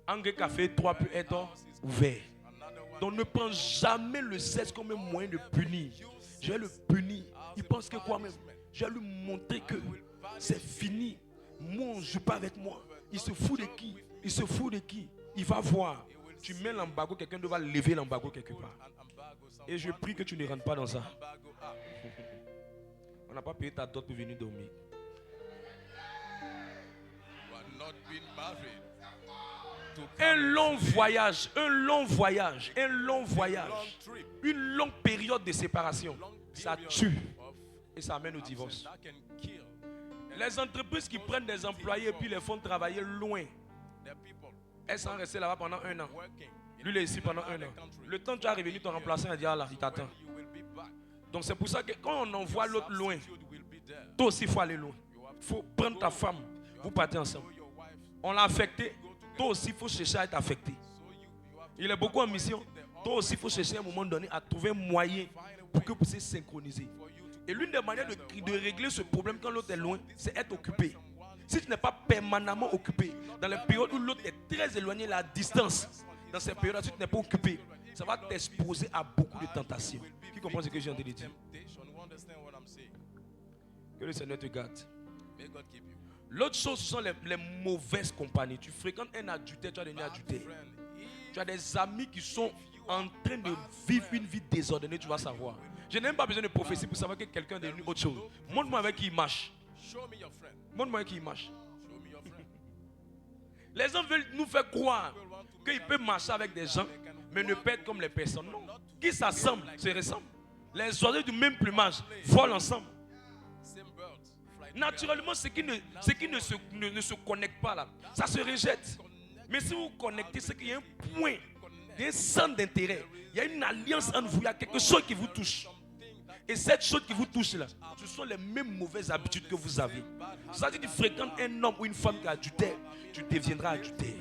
Angé Café 3 peut être ouvert. Donc ne prends jamais le sexe comme un moyen de punir. Je vais le punir. Il pense que quoi même? Je vais lui montrer que c'est fini. Moi, on ne joue pas avec moi. Il se fout de qui? Il se fout de qui? Il va voir. Tu mets l'embargo, quelqu'un doit lever l'embargo quelque part. Et je prie que tu ne rentres pas dans ça. On n'a pas payé ta dot pour venir dormir. Un long voyage, une longue période de séparation, ça tue et ça amène au divorce. Les entreprises qui prennent des employés et puis les font travailler loin, elles sont restées là-bas pendant 1 an. Lui, il est ici pendant 1 an. Le temps que tu as revenu, ton remplaçant a dit, ah là, il t'attend. Donc c'est pour ça que quand on envoie l'autre loin, toi aussi il faut aller loin. Il faut prendre ta femme, vous partez ensemble. On l'a affecté, toi aussi il faut chercher à être affecté. Il est beaucoup en mission, toi aussi il faut chercher à un moment donné à trouver un moyen pour que vous puissiez synchroniser. Et l'une des manières de régler ce problème quand l'autre est loin, c'est être occupé. Si tu n'es pas permanemment occupé, dans les périodes où l'autre est très éloigné, la distance, dans ces périodes-là, si tu n'es pas occupé, ça va t'exposer à beaucoup de tentations. Qui comprend ce que j'ai envie de dire? Que le Seigneur te garde. L'autre chose, ce sont les mauvaises compagnies. Tu fréquentes un adultère, tu as devenu adultère. Tu as des amis qui sont en train de vivre une vie désordonnée, tu vas savoir. Je n'ai même pas besoin de prophétie pour savoir que quelqu'un est devenu autre chose. Montre-moi avec qui il marche. Montre-moi avec qui il marche. Les gens veulent nous faire croire qu'ils peuvent marcher avec des gens, mais ne pas être comme les personnes. Non. Qui s'assemblent, se ressemblent. Les oiseaux du même plumage volent ensemble. Naturellement, ce qui ne se connecte pas là, ça se rejette. Mais si vous connectez, c'est qu'il y a un point, il y a un centre d'intérêt. Il y a une alliance entre vous, il y a quelque chose qui vous touche. Et cette chose qui vous touche là, ce sont les mêmes mauvaises habitudes que vous avez. C'est-à-dire que tu fréquentes un homme ou une femme qui est adultère, tu deviendras adultère.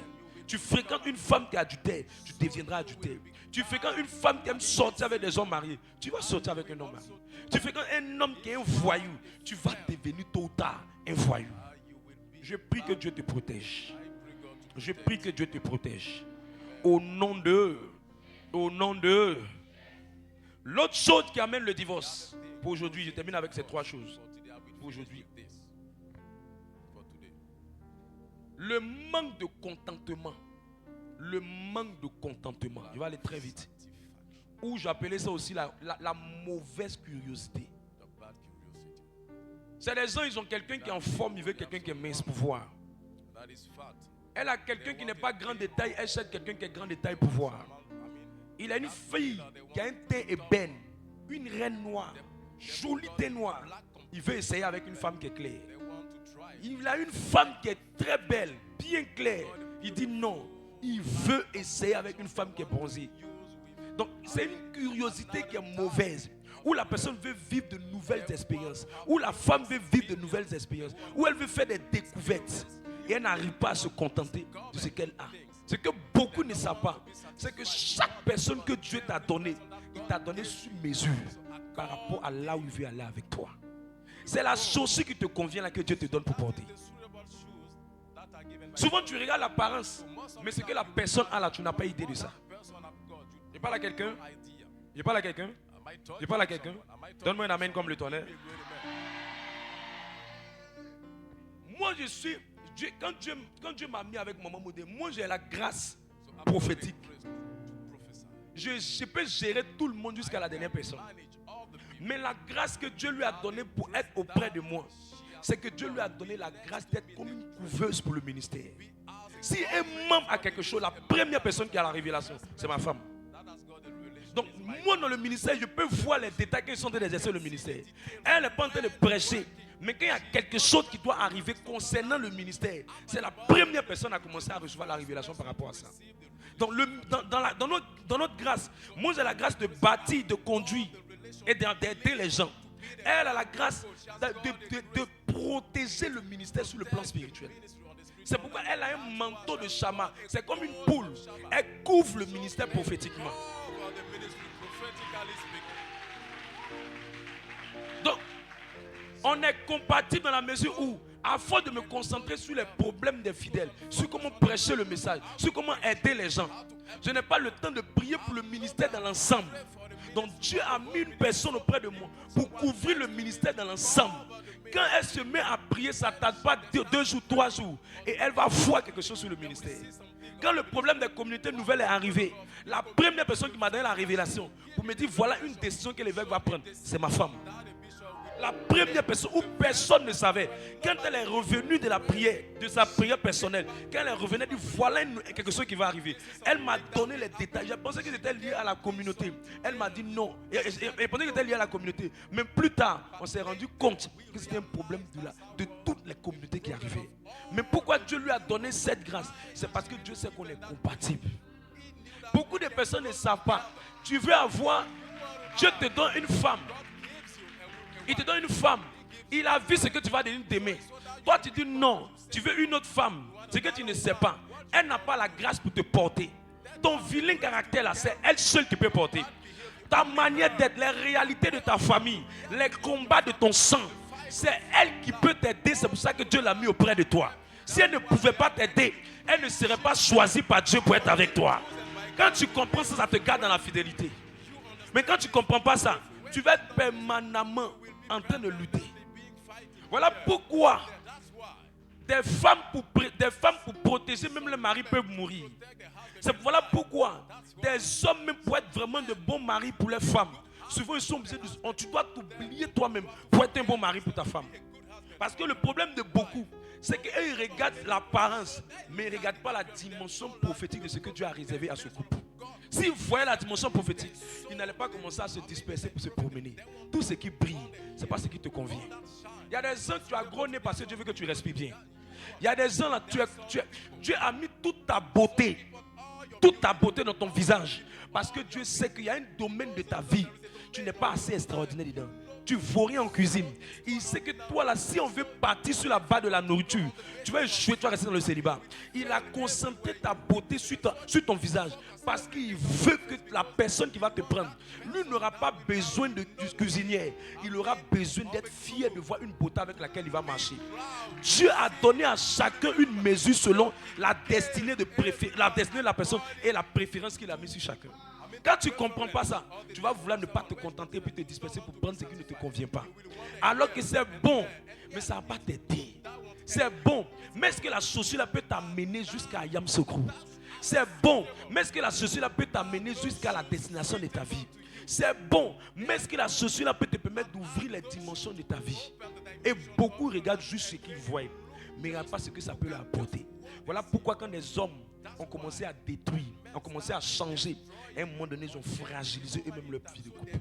Tu fréquentes une femme qui est adultère, tu deviendras adultère. Tu fréquentes une femme qui aime sortir avec des hommes mariés, tu vas sortir avec un homme marié. Tu fréquentes un homme qui est un voyou, tu vas devenir tôt ou tard un voyou. Je prie que Dieu te protège. Je prie que Dieu te protège. Au nom de l'autre chose qui amène le divorce. Pour aujourd'hui, je termine avec ces 3 choses. Pour aujourd'hui. Le manque de contentement. Le manque de contentement. Je vais aller très vite. Ou j'appelais ça aussi la mauvaise curiosité. C'est les gens, ils ont quelqu'un qui est en forme, il veut quelqu'un qui est mince pour voir. Elle a quelqu'un qui n'est pas grand de taille, elle cherche quelqu'un qui est grand de taille pour voir. Il a une fille qui a un teint ébène, une reine noire, jolie teint noir. Il veut essayer avec une femme qui est claire. Il a une femme qui est très belle, bien claire. Il dit non, il veut essayer avec une femme qui est bronzée. Donc c'est une curiosité qui est mauvaise. Où la personne veut vivre de nouvelles expériences. Où la femme veut vivre de nouvelles expériences. Où elle veut faire des découvertes. Et elle n'arrive pas à se contenter de ce qu'elle a. Ce que beaucoup ne savent pas, c'est que chaque personne que Dieu t'a donné, il t'a donné sur mesure par rapport à là où il veut aller avec toi. C'est la chaussure qui te convient là que Dieu te donne pour porter. Souvent tu regardes l'apparence, mais ce que la personne a là, tu n'as pas idée de ça. Je parle à quelqu'un. Je parle à quelqu'un. Je parle à quelqu'un. Donne-moi un amen comme le tonnerre. Moi je suis... Quand Dieu m'a mis avec Maman Modé, moi j'ai la grâce prophétique. Je peux gérer tout le monde jusqu'à la dernière personne. Mais la grâce que Dieu lui a donnée pour être auprès de moi, c'est que Dieu lui a donné la grâce d'être comme une couveuse pour le ministère. Si un membre a quelque chose, la première personne qui a la révélation, c'est ma femme. Donc moi dans le ministère, je peux voir les détails qu'ils sont en train d'exercer le ministère. Elle n'est pas en train de prêcher. Mais quand il y a quelque chose qui doit arriver concernant le ministère, c'est la première personne à commencer à recevoir la révélation par rapport à ça. Donc dans notre grâce, moi j'ai la grâce de bâtir, de conduire et d'aider les gens. Elle a la grâce de protéger le ministère sur le plan spirituel. C'est pourquoi elle a un manteau de chama. C'est comme une poule. Elle couvre le ministère prophétiquement. Donc, on est compatible dans la mesure où, à force de me concentrer sur les problèmes des fidèles, sur comment prêcher le message, sur comment aider les gens, je n'ai pas le temps de prier pour le ministère dans l'ensemble. Donc Dieu a mis une personne auprès de moi pour couvrir le ministère dans l'ensemble. Quand elle se met à prier, ça ne tarde pas 2 jours, 3 jours, et elle va voir quelque chose sur le ministère. Quand le problème des communautés nouvelles est arrivé, la première personne qui m'a donné la révélation pour me dire voilà une décision que l'évêque va prendre, c'est ma femme. La première personne où personne ne savait, quand elle est revenue de la prière, de sa prière personnelle, quand elle est revenue, elle dit voilà quelque chose qui va arriver. Elle m'a donné les détails. Je pensais que c'était lié à la communauté. Elle m'a dit non. Elle pensait que c'était lié à la communauté. Mais plus tard, on s'est rendu compte que c'était un problème de toutes les communautés qui arrivaient. Mais pourquoi Dieu lui a donné cette grâce? C'est parce que Dieu sait qu'on est compatible. Beaucoup de personnes ne savent pas. Tu veux avoir, Dieu te donne une femme. Il te donne une femme. Il a vu ce que tu vas devenir demain. Toi, tu dis non. Tu veux une autre femme. Ce que tu ne sais pas. Elle n'a pas la grâce pour te porter. Ton vilain caractère là, c'est elle seule qui peut porter. Ta manière d'être, les réalités de ta famille, les combats de ton sang, c'est elle qui peut t'aider. C'est pour ça que Dieu l'a mis auprès de toi. Si elle ne pouvait pas t'aider, elle ne serait pas choisie par Dieu pour être avec toi. Quand tu comprends ça, ça te garde dans la fidélité. Mais quand tu ne comprends pas ça, tu vas être permanemment en train de lutter. Voilà pourquoi des femmes pour protéger même le mari peuvent mourir. Voilà pourquoi des hommes même pour être vraiment de bons maris pour les femmes, souvent ils sont obligés de... Tu dois t'oublier toi-même pour être un bon mari pour ta femme. Parce que le problème de beaucoup, c'est qu'eux ils regardent l'apparence, mais ils ne regardent pas la dimension prophétique de ce que Dieu a réservé à ce couple. S'ils voyaient la dimension prophétique, ils n'allaient pas commencer à se disperser pour se promener. Tout ce qui brille, ce n'est pas ce qui te convient. Il y a des gens, tu as gros nez parce que Dieu veut que tu respires bien. Il y a des gens là, Dieu a mis toute ta beauté dans ton visage. Parce que Dieu sait qu'il y a un domaine de ta vie, tu n'es pas assez extraordinaire dedans. Tu ne vaux rien en cuisine. Il sait que toi là, si on veut partir sur la base de la nourriture, tu vas échouer, tu vas rester dans le célibat. Il a concentré ta beauté sur ton visage. Parce qu'il veut que la personne qui va te prendre, lui n'aura pas besoin de cuisinière. Il aura besoin d'être fier de voir une beauté avec laquelle il va marcher. Dieu a donné à chacun une mesure selon la destinée de la personne et la préférence qu'il a mis sur chacun. Quand tu ne comprends pas ça, tu vas vouloir ne pas te contenter puis te disperser pour prendre ce qui ne te convient pas. Alors que c'est bon, mais ça ne va pas t'aider. C'est bon, mais est-ce que la chaussure peut t'amener jusqu'à Yam Secours? C'est bon, mais est-ce que la chaussure peut t'amener jusqu'à la destination de ta vie? C'est bon, mais est-ce que la chaussure peut te permettre d'ouvrir les dimensions de ta vie? Et beaucoup regardent juste ce qu'ils voient, mais ne regardent pas ce que ça peut leur apporter. Voilà pourquoi quand les hommes ont commencé à détruire, ont commencé à changer, à un moment donné, ils ont fragilisé eux-mêmes leur vie de couple.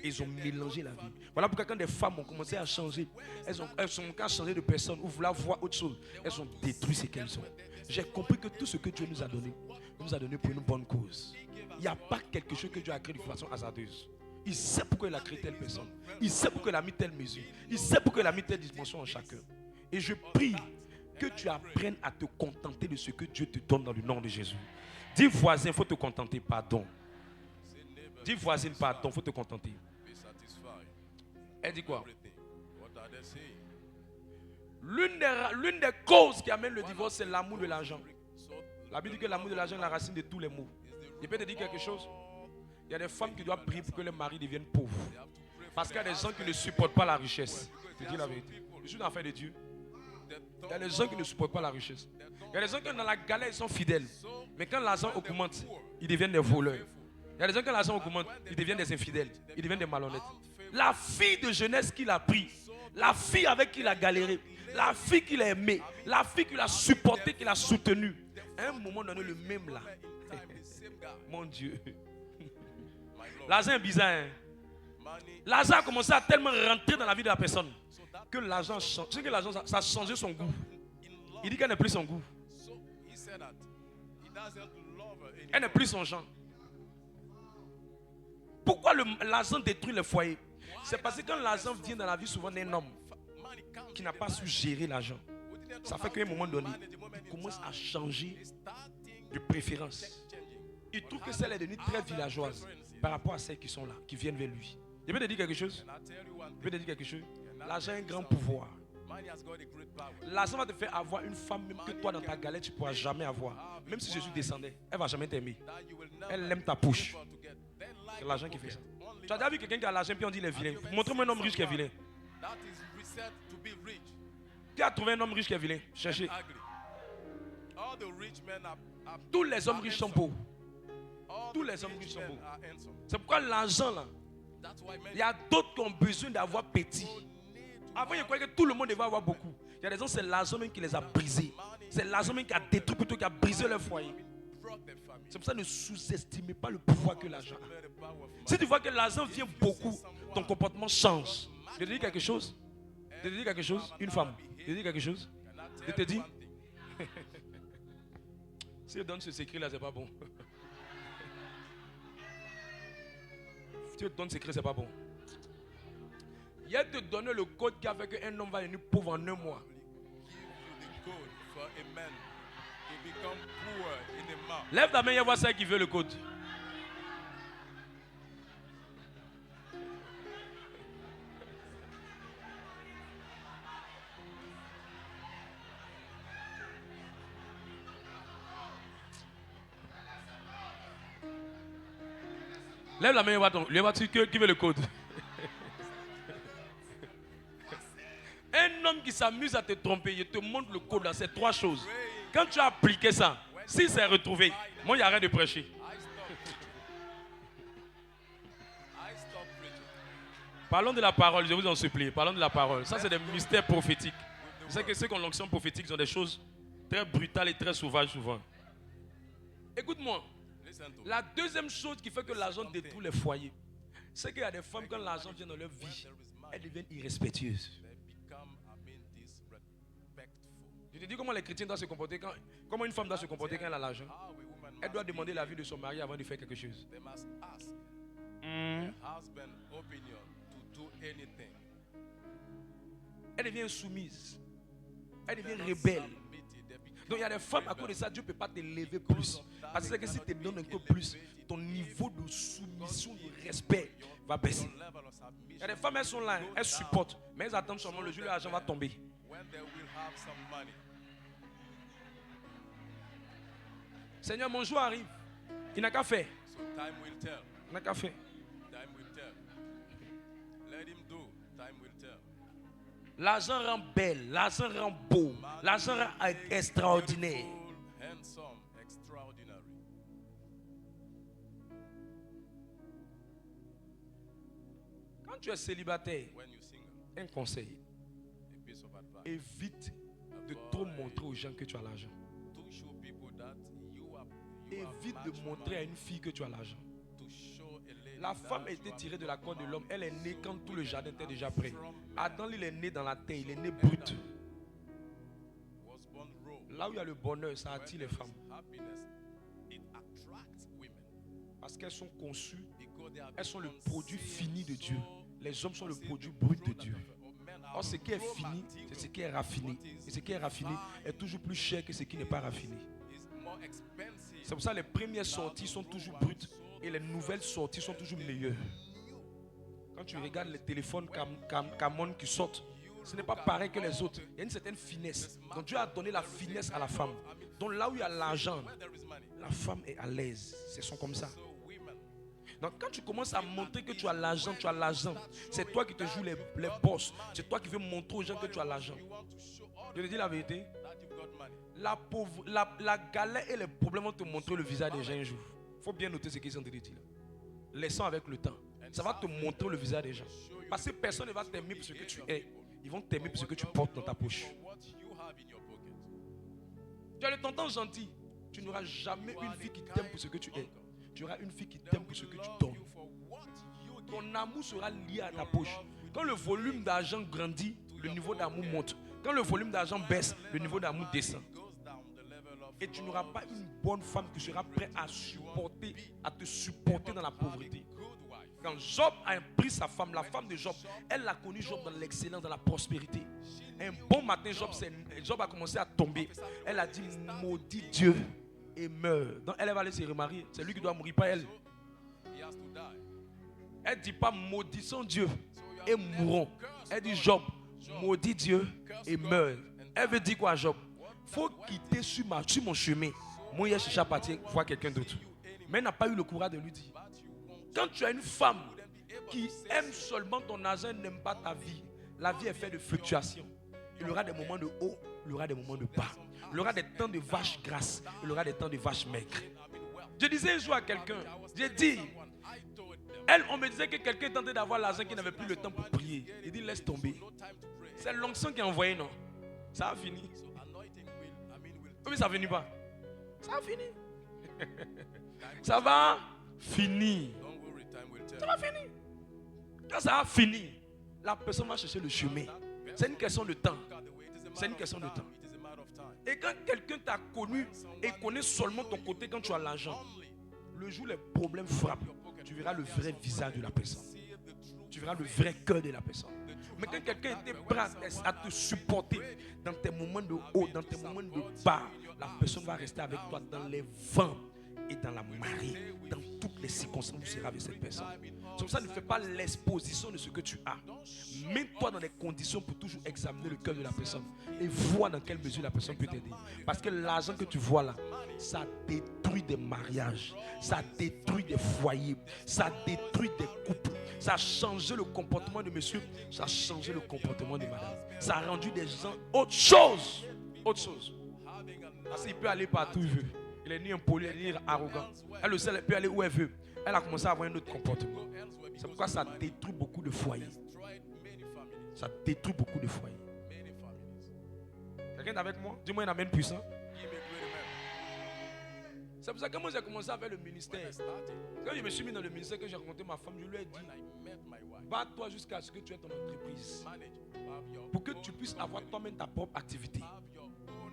Ils ont mélangé la vie. Voilà pourquoi quand des femmes ont commencé à changer, elles ont qu'à changer de personne ou vouloir voir autre chose, elles ont détruit ce qu'elles sont. J'ai compris que tout ce que Dieu nous a donné pour une bonne cause. Il n'y a pas quelque chose que Dieu a créé de façon hasardeuse. Il sait pourquoi il a créé telle personne. Il sait pourquoi il a mis telle mesure. Il sait pourquoi il a mis telle dimension en chacun. Et je prie que tu apprennes à te contenter de ce que Dieu te donne dans le nom de Jésus. Dis voisin, il faut te contenter, pardon. Dis voisine, pardon, il faut te contenter. Elle dit quoi? L'une des causes qui amène le divorce, c'est l'amour de l'argent. La Bible dit que l'amour de l'argent est la racine de tous les maux. Je peux te dire quelque chose? Il y a des femmes qui doivent prier pour que les maris deviennent pauvres. Parce qu'il y a des gens qui ne supportent pas la richesse. Je te dis la vérité. Je suis dans l'affaire de Dieu. Il y a des gens qui ne supportent pas la richesse. Il y a des gens qui dans la galère, ils sont fidèles. Mais quand l'argent augmente, ils deviennent des voleurs. Il y a des gens quand l'argent augmente, ils deviennent des infidèles. Ils deviennent des malhonnêtes. La fille de jeunesse qu'il a pris, la fille avec qui il a galéré, la fille qu'il a aimée, la fille qu'il a supportée, qu'il a soutenue. À un moment donné, le même là. Mon Dieu. L'argent est bizarre. Hein? L'argent a commencé à tellement rentrer dans la vie de la personne que l'argent change. Tu sais que l'argent, ça a changé son goût. Il dit qu'elle n'est plus son goût. Elle n'est plus son genre. Pourquoi l'argent détruit le foyer? C'est parce que quand l'argent vient dans la vie souvent d'un homme qui n'a pas su gérer l'argent, ça fait qu'à un moment donné, il commence à changer de préférence. Il trouve que celle est devenue très villageoise par rapport à celles qui sont là, qui viennent vers lui. Je vais te dire quelque chose. L'argent a un grand pouvoir. L'argent va te faire avoir une femme même que toi dans ta galère tu ne pourras jamais avoir. Même si Jésus descendait, elle ne va jamais t'aimer. Elle aime ta poche. C'est l'argent qui fait ça. Tu as déjà vu quelqu'un qui a l'argent puis on dit il est vilain. Montre-moi un homme riche qui est vilain. Qui a trouvé un homme riche qui est vilain? Cherchez. Tous les hommes riches sont beaux. Tous les hommes riches sont beaux. C'est pourquoi l'argent là, il y a d'autres qui ont besoin d'avoir petit. Avant, je croyais que tout le monde devait avoir beaucoup. Il y a des gens, c'est l'argent même qui les a brisés. C'est l'argent même qui a détruit plutôt qui a brisé leur foyer. C'est pour ça que ne sous-estimez pas le pouvoir que l'argent a. Si tu vois que l'argent vient beaucoup, ton comportement change. Je te dis quelque chose. Je te dis quelque chose. Une femme. Je te dis quelque chose. Je te dis. Si je donne ce secret là, c'est pas bon. Si je donne ce secret, c'est pas bon. Il a te donné le code qui a fait qu'un homme va devenir pauvre en un mois. Lève ta main et vois celle qui veut le code. Lève la main et vois qui veut le code. Un homme qui s'amuse à te tromper, il te montre le code là, c'est trois choses. Quand tu as appliqué ça, si c'est retrouvé, moi il n'y a rien de prêcher. Parlons de la parole, je vous en supplie. Parlons de la parole. Ça, c'est des mystères prophétiques. Vous savez que ceux qui ont l'onction prophétique, ils ont des choses très brutales et très sauvages souvent. Écoute-moi. La deuxième chose qui fait que l'argent détruit les foyers, c'est qu'il y a des femmes, quand l'argent vient dans leur vie, elles deviennent irrespectueuses. Je te dis comment les chrétiens doivent se comporter, comment une femme doit se comporter quand elle a l'argent. Elle doit demander l'avis de son mari avant de faire quelque chose. Elle devient insoumise. Elle devient rebelle. Donc il y a des femmes, à cause de ça, Dieu ne peut pas te lever plus. Parce que si tu te donnes un peu plus, ton niveau de soumission, de respect va baisser. Il y a des femmes, elles sont là, elles supportent. Mais elles attendent seulement le jour où l'argent va tomber. Seigneur, mon jour arrive. Il n'a qu'à faire. Il n'a qu'à faire. L'argent rend belle, l'argent rend beau, l'argent rend extraordinaire. Quand tu es célibataire, un conseil, évite de trop montrer aux gens que tu as l'argent. évite de montrer à une fille que tu as l'argent. La femme a été tirée de la côte de l'homme. Elle est née quand tout le jardin était déjà prêt. Adam, il est né dans la terre. Il est né brut. Là où il y a le bonheur, ça attire les femmes. Parce qu'elles sont conçues. Elles sont le produit fini de Dieu. Les hommes sont le produit brut de Dieu. Or, ce qui est fini, c'est ce qui est raffiné. Et ce qui est raffiné est toujours plus cher que ce qui n'est pas raffiné. C'est pour ça que les premières sorties sont toujours brutes. Et les nouvelles sorties sont toujours meilleures. Quand tu regardes les téléphones Camon qui sortent, ce n'est pas pareil que les autres. Il y a une certaine finesse. Donc Dieu a donné la finesse à la femme. Donc là où il y a l'argent, la femme est à l'aise. C'est son comme ça. Donc quand tu commences à montrer que tu as l'argent, c'est toi qui te joues les boss. C'est toi qui veux montrer aux gens que tu as l'argent. Je te dis la vérité. La galère et les problèmes vont te montrer le visage des gens un jour. Il faut bien noter ce qu'ils sont en train de dire. Laissons avec le temps. Ça va te montrer le visage des gens. Parce que personne ne va t'aimer pour ce que tu es. Ils vont t'aimer pour ce que tu portes dans ta poche. Tu as le tonton gentil. Tu n'auras jamais une fille qui t'aime pour ce que tu es. Tu auras une fille qui t'aime pour ce que tu donnes. Ton amour sera lié à ta poche. Quand le volume d'argent grandit, le niveau d'amour monte. Quand le volume d'argent baisse, le niveau d'amour descend. Et tu n'auras pas une bonne femme qui sera prête à te supporter dans la pauvreté. Quand Job a pris sa femme, la femme de Job, elle a connu Job dans l'excellence, dans la prospérité. Un bon matin, Job a commencé à tomber. Elle a dit, maudit Dieu et meurt. Donc elle va aller se remarier. C'est lui qui doit mourir, pas elle. Elle ne dit pas maudissons Dieu et mourons. Elle dit Job, maudit Dieu et meurt. Elle veut dire quoi, Job? Faut quitter sur mon chemin. Moi, je cherche à partir voir quelqu'un d'autre. Mais elle n'a pas eu le courage de lui dire. Quand tu as une femme qui aime seulement ton argent, n'aime pas ta vie, la vie est faite de fluctuations. Il y aura des moments de haut, il y aura des moments de bas. Il y aura des temps de vaches grasses, il y aura des temps de vaches maigres. Je disais un jour à quelqu'un, j'ai dit, on me disait que quelqu'un tentait d'avoir l'argent qui n'avait plus le temps pour prier. Il dit laisse tomber. C'est l'onction qui a envoyé, non? Ça a fini. Oui, ça ne finit pas. Ça a fini. Ça va finir. Ça va finir. Quand ça va finir, la personne va chercher le chemin. C'est une question de temps. C'est une question de temps. Et quand quelqu'un t'a connu et connaît seulement ton côté quand tu as l'argent, le jour où les problèmes frappent, tu verras le vrai visage de la personne. Tu verras le vrai cœur de la personne. Mais quand quelqu'un était prêt à te supporter dans tes moments de haut, dans tes moments de bas, la personne va rester avec toi dans les vents et dans la marée, dans toutes les circonstances où tu seras avec cette personne. C'est pour ça, ne fais pas l'exposition de ce que tu as. Mets-toi dans les conditions pour toujours examiner le cœur de la personne et vois dans quelle mesure la personne peut t'aider. Parce que l'argent que tu vois là, ça détruit des mariages, ça détruit des foyers, ça détruit des couples. Ça a changé le comportement de monsieur, ça a changé le comportement de madame. Ça a rendu des gens autre chose. Autre chose. Parce qu'il peut aller partout où il veut. Il est ni impoli, ni arrogant. Elle le sait, elle peut aller où elle veut. Elle a commencé à avoir un autre comportement. C'est pourquoi ça détruit beaucoup de foyers. Ça détruit beaucoup de foyers. Quelqu'un est avec moi? Dis-moi un amen puissant. C'est pour ça que moi j'ai commencé à faire le ministère. Quand je me suis mis dans le ministère, que j'ai rencontré ma femme, je lui ai dit, bats-toi jusqu'à ce que tu aies ton entreprise. Pour que tu puisses avoir toi-même ta propre activité.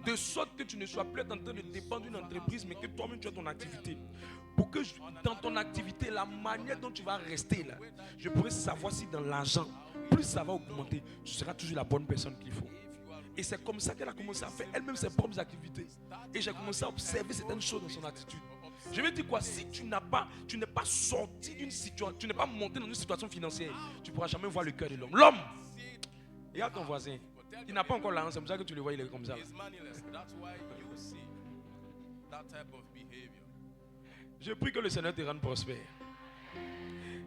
De sorte que tu ne sois plus en train de dépendre d'une entreprise, mais que toi-même tu aies ton activité. Pour que dans ton activité, la manière dont tu vas rester là, je pourrais savoir si dans l'argent, plus ça va augmenter, tu seras toujours la bonne personne qu'il faut. Et c'est comme ça qu'elle a commencé à faire elle-même ses propres activités. Et j'ai commencé à observer certaines choses dans son attitude. Je vais dire quoi? Si tu n'es pas sorti d'une situation, tu n'es pas monté dans une situation financière, tu ne pourras jamais voir le cœur de l'homme. L'homme, regarde ton voisin. Il n'a pas encore l'argent, c'est pour ça que tu le vois, il est comme ça. Je prie que le Seigneur te rende prospère.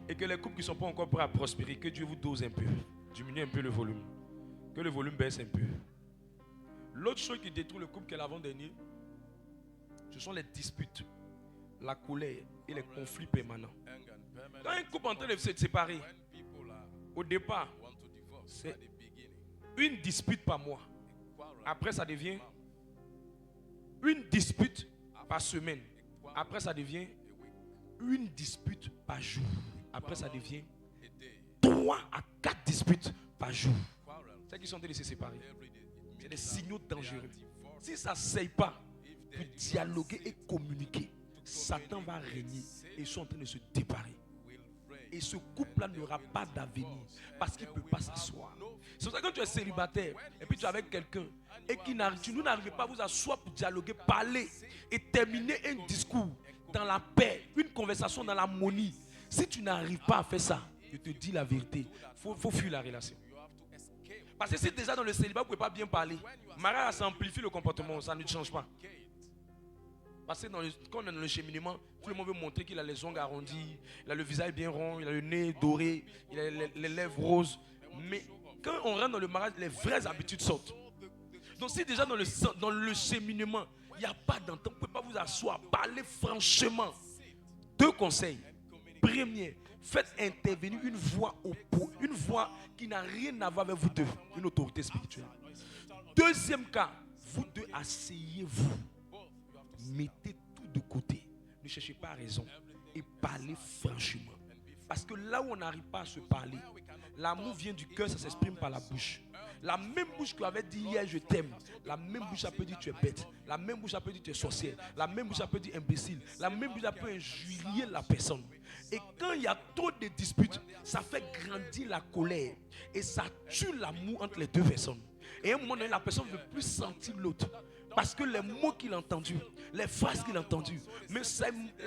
Et que les couples qui ne sont pas encore prêts à prospérer, que Dieu vous dose un peu. Diminue un peu le volume. Que le volume baisse un peu. L'autre chose qui détruit le couple qu'est l'avant-dernier, ce sont les disputes, la colère et les conflits permanents. Quand un couple est en train de se séparer, au départ, c'est une dispute par mois. Après, ça devient une dispute par semaine. Après, ça devient une dispute par jour. Après, ça devient 3 à 4 disputes par jour. C'est qu'ils sont en train de se séparer. C'est des signaux dangereux. Si ça ne s'aille pas pour dialoguer et communiquer, Satan va régner et ils sont en train de se séparer. Et ce couple-là n'aura pas d'avenir parce qu'il ne peut pas s'asseoir. C'est pour ça que quand tu es célibataire et puis tu es avec quelqu'un et que vous n'arrivez pas à vous asseoir pour dialoguer, parler et terminer un discours dans la paix, une conversation dans l'harmonie. Si tu n'arrives pas à faire ça, je te dis la vérité, il faut fuir la relation. Parce que si déjà dans le célibat, vous ne pouvez pas bien parler, mariage, ça amplifie le comportement, ça ne change pas. Parce que quand on est dans le cheminement, tout le monde veut montrer qu'il a les ongles arrondis, il a le visage bien rond, il a le nez doré, il a les lèvres roses. Mais quand on rentre dans le mariage, les vraies habitudes sortent. Donc si déjà dans le cheminement, il n'y a pas d'entente, vous ne pouvez pas vous asseoir, parler franchement. 2 conseils. Premier, faites intervenir une voix qui n'a rien à voir avec vous deux, une autorité spirituelle. Deuxième cas, vous deux asseyez-vous. Mettez tout de côté. Ne cherchez pas raison. Et parlez franchement. Parce que là où on n'arrive pas à se parler, l'amour vient du cœur, ça s'exprime par la bouche. La même bouche qui avait dit hier je t'aime, la même bouche ça peut dire tu es bête, la même bouche ça peut dire tu es sorcière, la même bouche ça peut dire imbécile, la même bouche ça peut injurier la personne. Et quand il y a trop de disputes, ça fait grandir la colère et ça tue l'amour entre les deux personnes. Et à un moment donné, la personne ne veut plus sentir l'autre. Parce que les mots qu'il a entendus, les phrases qu'il a entendues, mais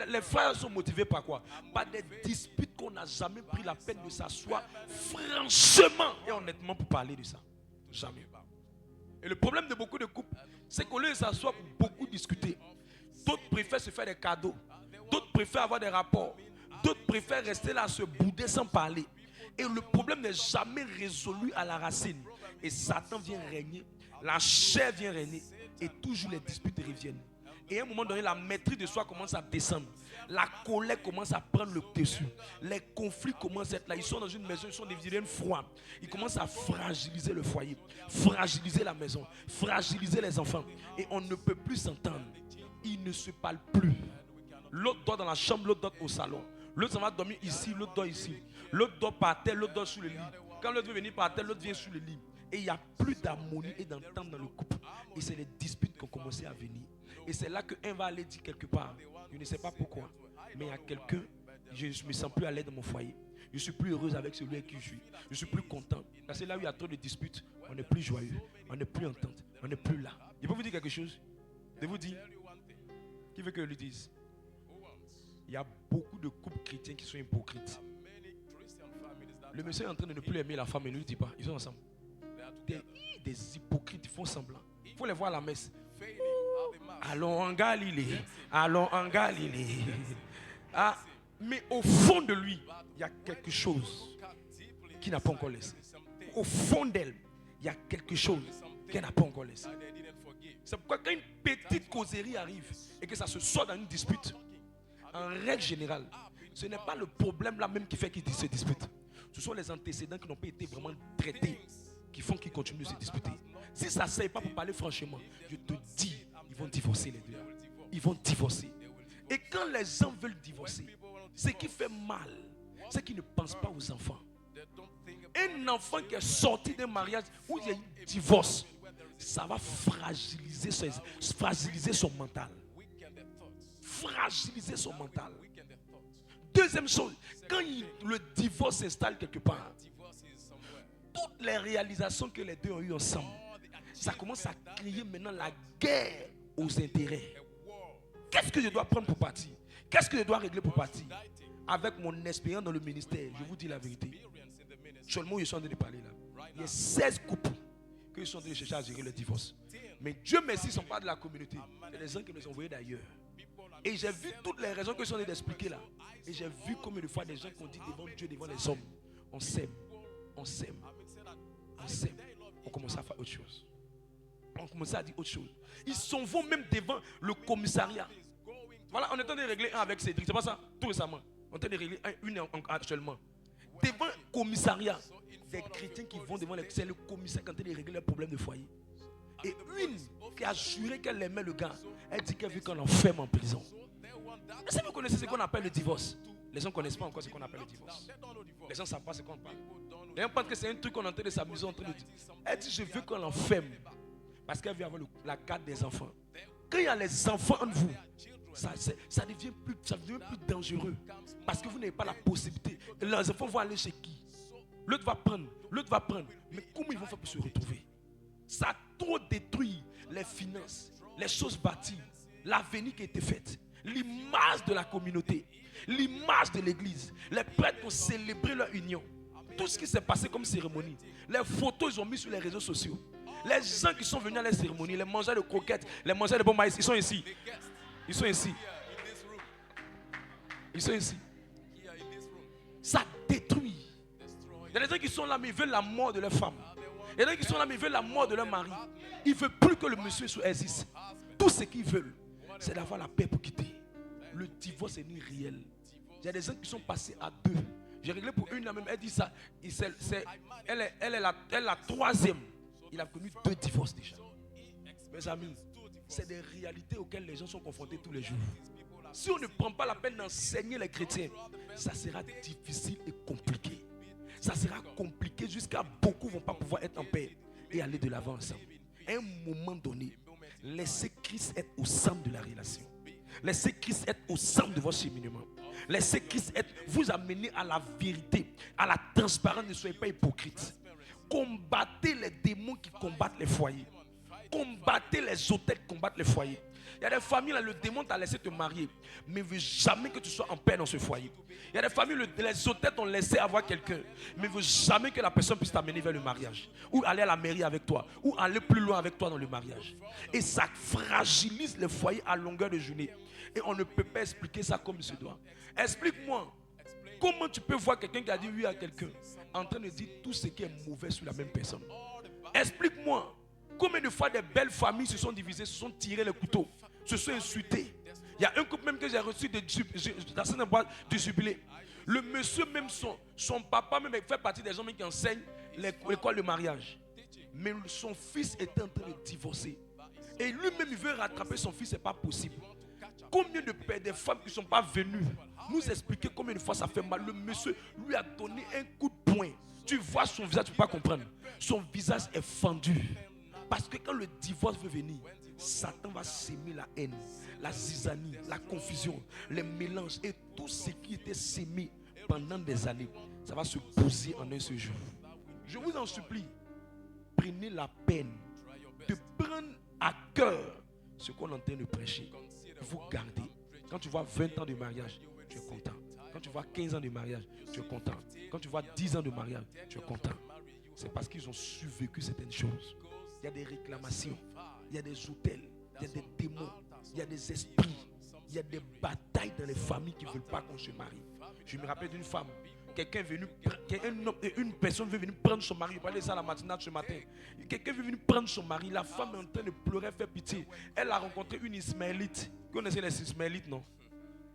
les phrases sont motivées par quoi? Par des disputes qu'on n'a jamais pris la peine de s'asseoir franchement et honnêtement pour parler de ça. Jamais. Et le problème de beaucoup de couples, c'est qu'au lieu de s'asseoir pour beaucoup discuter, d'autres préfèrent se faire des cadeaux, d'autres préfèrent avoir des rapports, d'autres préfèrent rester là à se bouder sans parler. Et le problème n'est jamais résolu à la racine. Et Satan vient régner, la chair vient régner. Et toujours les disputes reviennent. Et à un moment donné, la maîtrise de soi commence à descendre. La colère commence à prendre le dessus. Les conflits commencent à être là. Ils sont dans une maison, ils sont des vilaines froides. Ils commencent à fragiliser le foyer, fragiliser la maison, fragiliser les enfants. Et on ne peut plus s'entendre. Ils ne se parlent plus. L'autre dort dans la chambre, l'autre dort au salon. L'autre va dormir ici, l'autre dort ici. L'autre dort par terre, l'autre dort sous le lit. Quand l'autre veut venir par terre, l'autre vient sous le lit. Et il n'y a plus d'harmonie et d'entente dans le couple. Et c'est les disputes qui ont commencé à venir. Et c'est là qu'un va aller dire quelque part, je ne sais pas pourquoi, mais il y a quelqu'un, je ne me sens plus à l'aise dans mon foyer. Je suis plus heureuse avec celui avec qui je suis. Je suis plus content. Parce que là où il y a trop de disputes, on n'est plus joyeux, on n'est plus entente, on n'est plus là. Je peux vous dire quelque chose? Je vous dis, qui veut que je le dise? Il y a beaucoup de couples chrétiens qui sont hypocrites. Le monsieur est en train de ne plus aimer la femme et ne lui dit pas, ils sont ensemble. Des hypocrites, ils font semblant. Il faut les voir à la messe. Allons en Galilée. Allons en Galilée. Ah, mais au fond de lui, il y a quelque chose qui n'a pas encore laissé. Au fond d'elle, il y a quelque chose qu'elle n'a pas encore laissé. C'est pourquoi quand une petite causerie arrive et que ça se sort dans une dispute, en règle générale, ce n'est pas le problème là même qui fait qu'ils se disputent. Ce sont les antécédents qui n'ont pas été vraiment traités qui font qu'ils continuent de se disputer. Si ça ne sert pas pour parler franchement, je te dis, ils vont divorcer les deux. Ils vont divorcer. Et quand les gens veulent divorcer, ce qui fait mal, c'est qu'ils ne pensent pas aux enfants. Un enfant qui est sorti d'un mariage où il y a un divorce, ça va fragiliser son mental. Fragiliser son mental. Deuxième chose, quand le divorce s'installe quelque part, toutes les réalisations que les deux ont eues ensemble, ça commence à créer maintenant la guerre aux intérêts. Qu'est-ce que je dois prendre pour partir? Qu'est-ce que je dois régler pour partir? Avec mon expérience dans le ministère, je vous dis la vérité. Seulement, je suis en train de parler là. Il y a 16 couples qui sont en train de chercher à gérer le divorce. Mais Dieu merci, ils ne sont pas de la communauté. C'est des gens qui nous ont envoyés d'ailleurs. Et j'ai vu toutes les raisons que je suis en train d'expliquer là. Et j'ai vu combien de fois des gens qui ont dit devant Dieu, devant les hommes, on s'aime, on s'aime, on s'aime. On commence à faire autre chose. On commence à dire autre chose. Ils s'en vont même devant le commissariat. Voilà, on est en train de régler un avec Cédric. C'est pas ça? Tout récemment. On est en train de régler une actuellement. Devant le commissariat, des chrétiens qui vont devant c'est le commissaire qui est en train de régler leurs problèmes de foyer. Et une qui a juré qu'elle aimait le gars, elle dit qu'elle veut qu'on l'enferme en prison. Est-ce que vous connaissez ce qu'on appelle le divorce? Les gens ne connaissent pas encore ce qu'on appelle le divorce. Les gens ne savent pas ce qu'on parle. Les gens pensent que c'est un truc qu'on est en train de s'amuser, en train de dire. Elle dit, je veux qu'on l'enferme. Parce qu'elle veut avoir la garde des enfants. Quand il y a les enfants en vous, ça devient plus dangereux. Parce que vous n'avez pas la possibilité. Les enfants vont aller chez qui? L'autre va prendre. Mais comment ils vont faire pour se retrouver? Ça a trop détruit les finances, les choses bâties, l'avenir qui a été fait, l'image de la communauté, l'image de l'église. Les prêtres ont célébré leur union. Tout ce qui s'est passé comme cérémonie. Les photos, ils ont mis sur les réseaux sociaux. Les gens qui sont venus à la cérémonie, les mangeurs de croquettes, les mangeurs de bon maïs, ils sont ici. Ils sont ici. Ils sont ici. Ça détruit. Il y a des gens qui sont là, mais ils veulent la mort de leur femme. Il y a des gens qui sont là, mais ils veulent la mort de leur mari. Ils ne veulent plus que le monsieur existe. Tout ce qu'ils veulent, c'est d'avoir la paix pour quitter. Le divorce est ni réel. Il y a des gens qui sont passés à deux. J'ai réglé pour une, la même, elle dit ça. Elle est la troisième. Il a connu 2 divorces déjà. Mes amis, c'est des réalités auxquelles les gens sont confrontés tous les jours. Si on ne prend pas la peine d'enseigner les chrétiens, ça sera difficile et compliqué. Ça sera compliqué jusqu'à beaucoup ne vont pas pouvoir être en paix et aller de l'avant ensemble. À un moment donné, laissez Christ être au centre de la relation. Laissez Christ être au centre de votre cheminement. Laissez Christ être, vous amener à la vérité, à la transparence. Ne soyez pas hypocrites. Combattez les démons qui combattent les foyers. Combattez les hôtels qui combattent les foyers. Il y a des familles, là, le démon t'a laissé te marier, mais il ne veut jamais que tu sois en paix dans ce foyer. Il y a des familles, les hôtels t'ont laissé avoir quelqu'un, mais il ne veut jamais que la personne puisse t'amener vers le mariage, ou aller à la mairie avec toi, ou aller plus loin avec toi dans le mariage. Et ça fragilise les foyers à longueur de journée. Et on ne peut pas expliquer ça comme il se doit. Explique-moi, comment tu peux voir quelqu'un qui a dit oui à quelqu'un en train de dire tout ce qui est mauvais sur la même personne? Explique-moi, combien de fois des belles familles se sont divisées, se sont tirées les couteaux, se sont insultées. Il y a un couple même que j'ai reçu dans cette boîte du jubilé. Le monsieur même, son papa même fait partie des gens qui enseignent l'école de mariage. Mais son fils était en train de divorcer. Et lui-même, il veut rattraper son fils, ce n'est pas possible. Combien de pères, des femmes qui ne sont pas venues nous expliquer combien de fois ça fait mal. Le monsieur lui a donné un coup de poing. Tu vois son visage, tu ne peux pas comprendre. Son visage est fendu. Parce que quand le divorce veut venir, Satan va s'aimer la haine, la zizanie, la confusion, les mélanges et tout ce qui était sémé pendant des années. Ça va se poser en un seul jour. Je vous en supplie, prenez la peine de prendre à cœur ce qu'on est en train de prêcher. Vous gardez. Quand tu vois 20 ans de mariage, tu es content. Quand tu vois 15 ans de mariage, tu es content. Quand tu vois 10 ans de mariage, tu es content. C'est parce qu'ils ont survécu certaines choses. Il y a des réclamations, il y a des hôtels, il y a des démons, il y a des esprits, il y a des batailles dans les familles qui ne veulent pas qu'on se marie. Je me rappelle d'une femme, une personne veut venir prendre son mari. Je parlais de ça à la matinale ce matin. Quelqu'un veut venir prendre son mari. La femme est en train de pleurer, faire pitié. Elle a rencontré une Ismaélite. Vous connaissez les Ismaélites, non?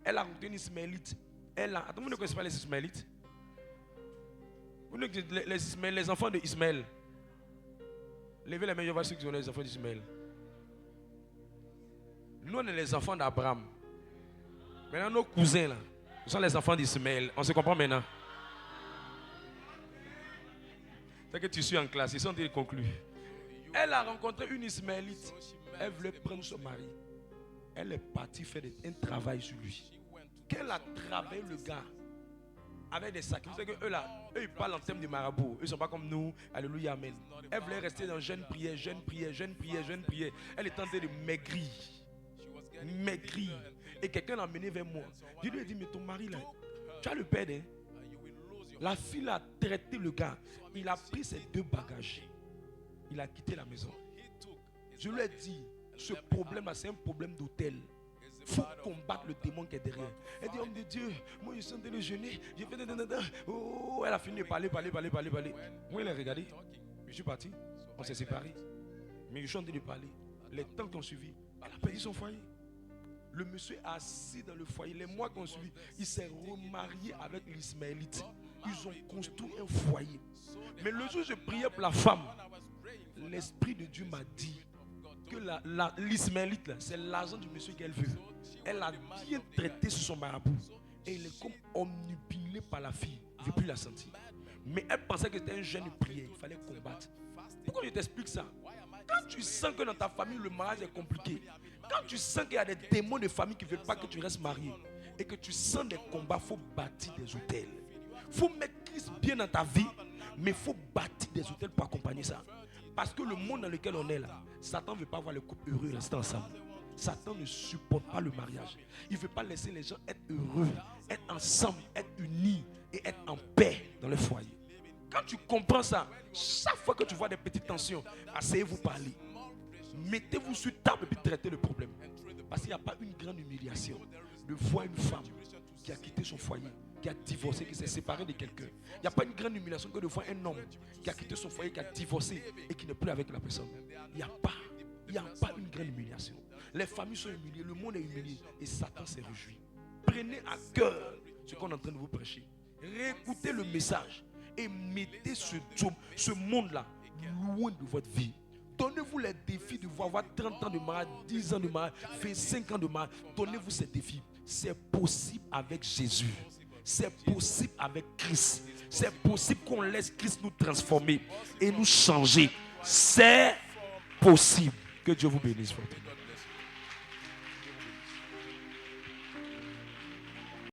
Elle a rencontré une Ismaélite. Attends, vous ne connaissez pas les Ismaélites? Vous ne connaissez les enfants de Ismaël. Levez les mains, je vois ceux qui sont les enfants d'Ismaël. Nous, on est les enfants d'Abraham. Maintenant, nos cousins, là, ce sont les enfants d'Ismaël. On se comprend maintenant? C'est que tu suis en classe, ils sont déjà conclus. Elle a rencontré une Ismaélite. Elle voulait prendre son mari. Elle est partie faire un travail sur lui. Qu'elle a travaillé le gars avec des sacs. Vous savez qu'eux là, eux ils parlent en termes de marabout. Eux ne sont pas comme nous. Alléluia, amen. Elle voulait rester dans jeune prière. Elle est en train de maigrir. Et quelqu'un l'a amené vers moi. Je lui ai dit, mais ton mari là, tu as le père, hein? La fille a traité le gars. Il a pris ses 2 bagages. Il a quitté la maison. Je lui ai dit, ce problème là, c'est un problème d'hôtel. Il faut combattre le démon qui est derrière. Elle dit, homme de Dieu, moi je suis en train de jeûner. Oh, elle a fini de parler. Moi, elle a regardé. Je suis parti. On s'est séparés. Mais je suis en train de parler. Les temps qui ont suivi, elle a perdu son foyer. Le monsieur est assis dans le foyer. Les mois qui ont suivi, il s'est remarié avec l'Ismaélite. Ils ont construit un foyer. Mais le jour où je priais pour la femme, l'Esprit de Dieu m'a dit que l'Ismaélite, c'est l'argent du monsieur qu'elle veut. Elle a bien traité son marabout. Et il est comme omnubilé par la fille. Il ne veut plus la sentir. Mais elle pensait que c'était un jeune prière. Il fallait combattre. Pourquoi je t'explique ça? Quand tu sens que dans ta famille, le mariage est compliqué. Quand tu sens qu'il y a des démons de famille qui ne veulent pas que tu restes marié. Et que tu sens des combats, il faut bâtir des hôtels. Il faut mettre Christ bien dans ta vie. Mais il faut bâtir des hôtels pour accompagner ça. Parce que le monde dans lequel on est là, Satan ne veut pas voir les couples heureux rester ensemble. Satan ne supporte pas le mariage. Il ne veut pas laisser les gens être heureux, être ensemble, être unis et être en paix dans le foyer. Quand tu comprends ça, chaque fois que tu vois des petites tensions, asseyez-vous parler. Mettez-vous sur table et puis traitez le problème. Parce qu'il n'y a pas une grande humiliation de voir une femme qui a quitté son foyer, qui a divorcé, qui s'est séparé de quelqu'un. Il n'y a pas une grande humiliation que de voir un homme qui a quitté son foyer, qui a divorcé et qui n'est plus avec la personne. Il n'y a pas une grande humiliation. Les familles sont humiliées, le monde est humilié et Satan s'est réjoui. Prenez à cœur ce qu'on est en train de vous prêcher. Réécoutez le message et mettez ce monde-là loin de votre vie. Donnez-vous les défis de avoir 30 ans de mariage, 10 ans de mariage, 25 ans de mariage. Donnez-vous ces défis. C'est possible avec Jésus. C'est possible avec Christ. C'est possible qu'on laisse Christ nous transformer et nous changer. C'est possible. Que Dieu vous bénisse fortement.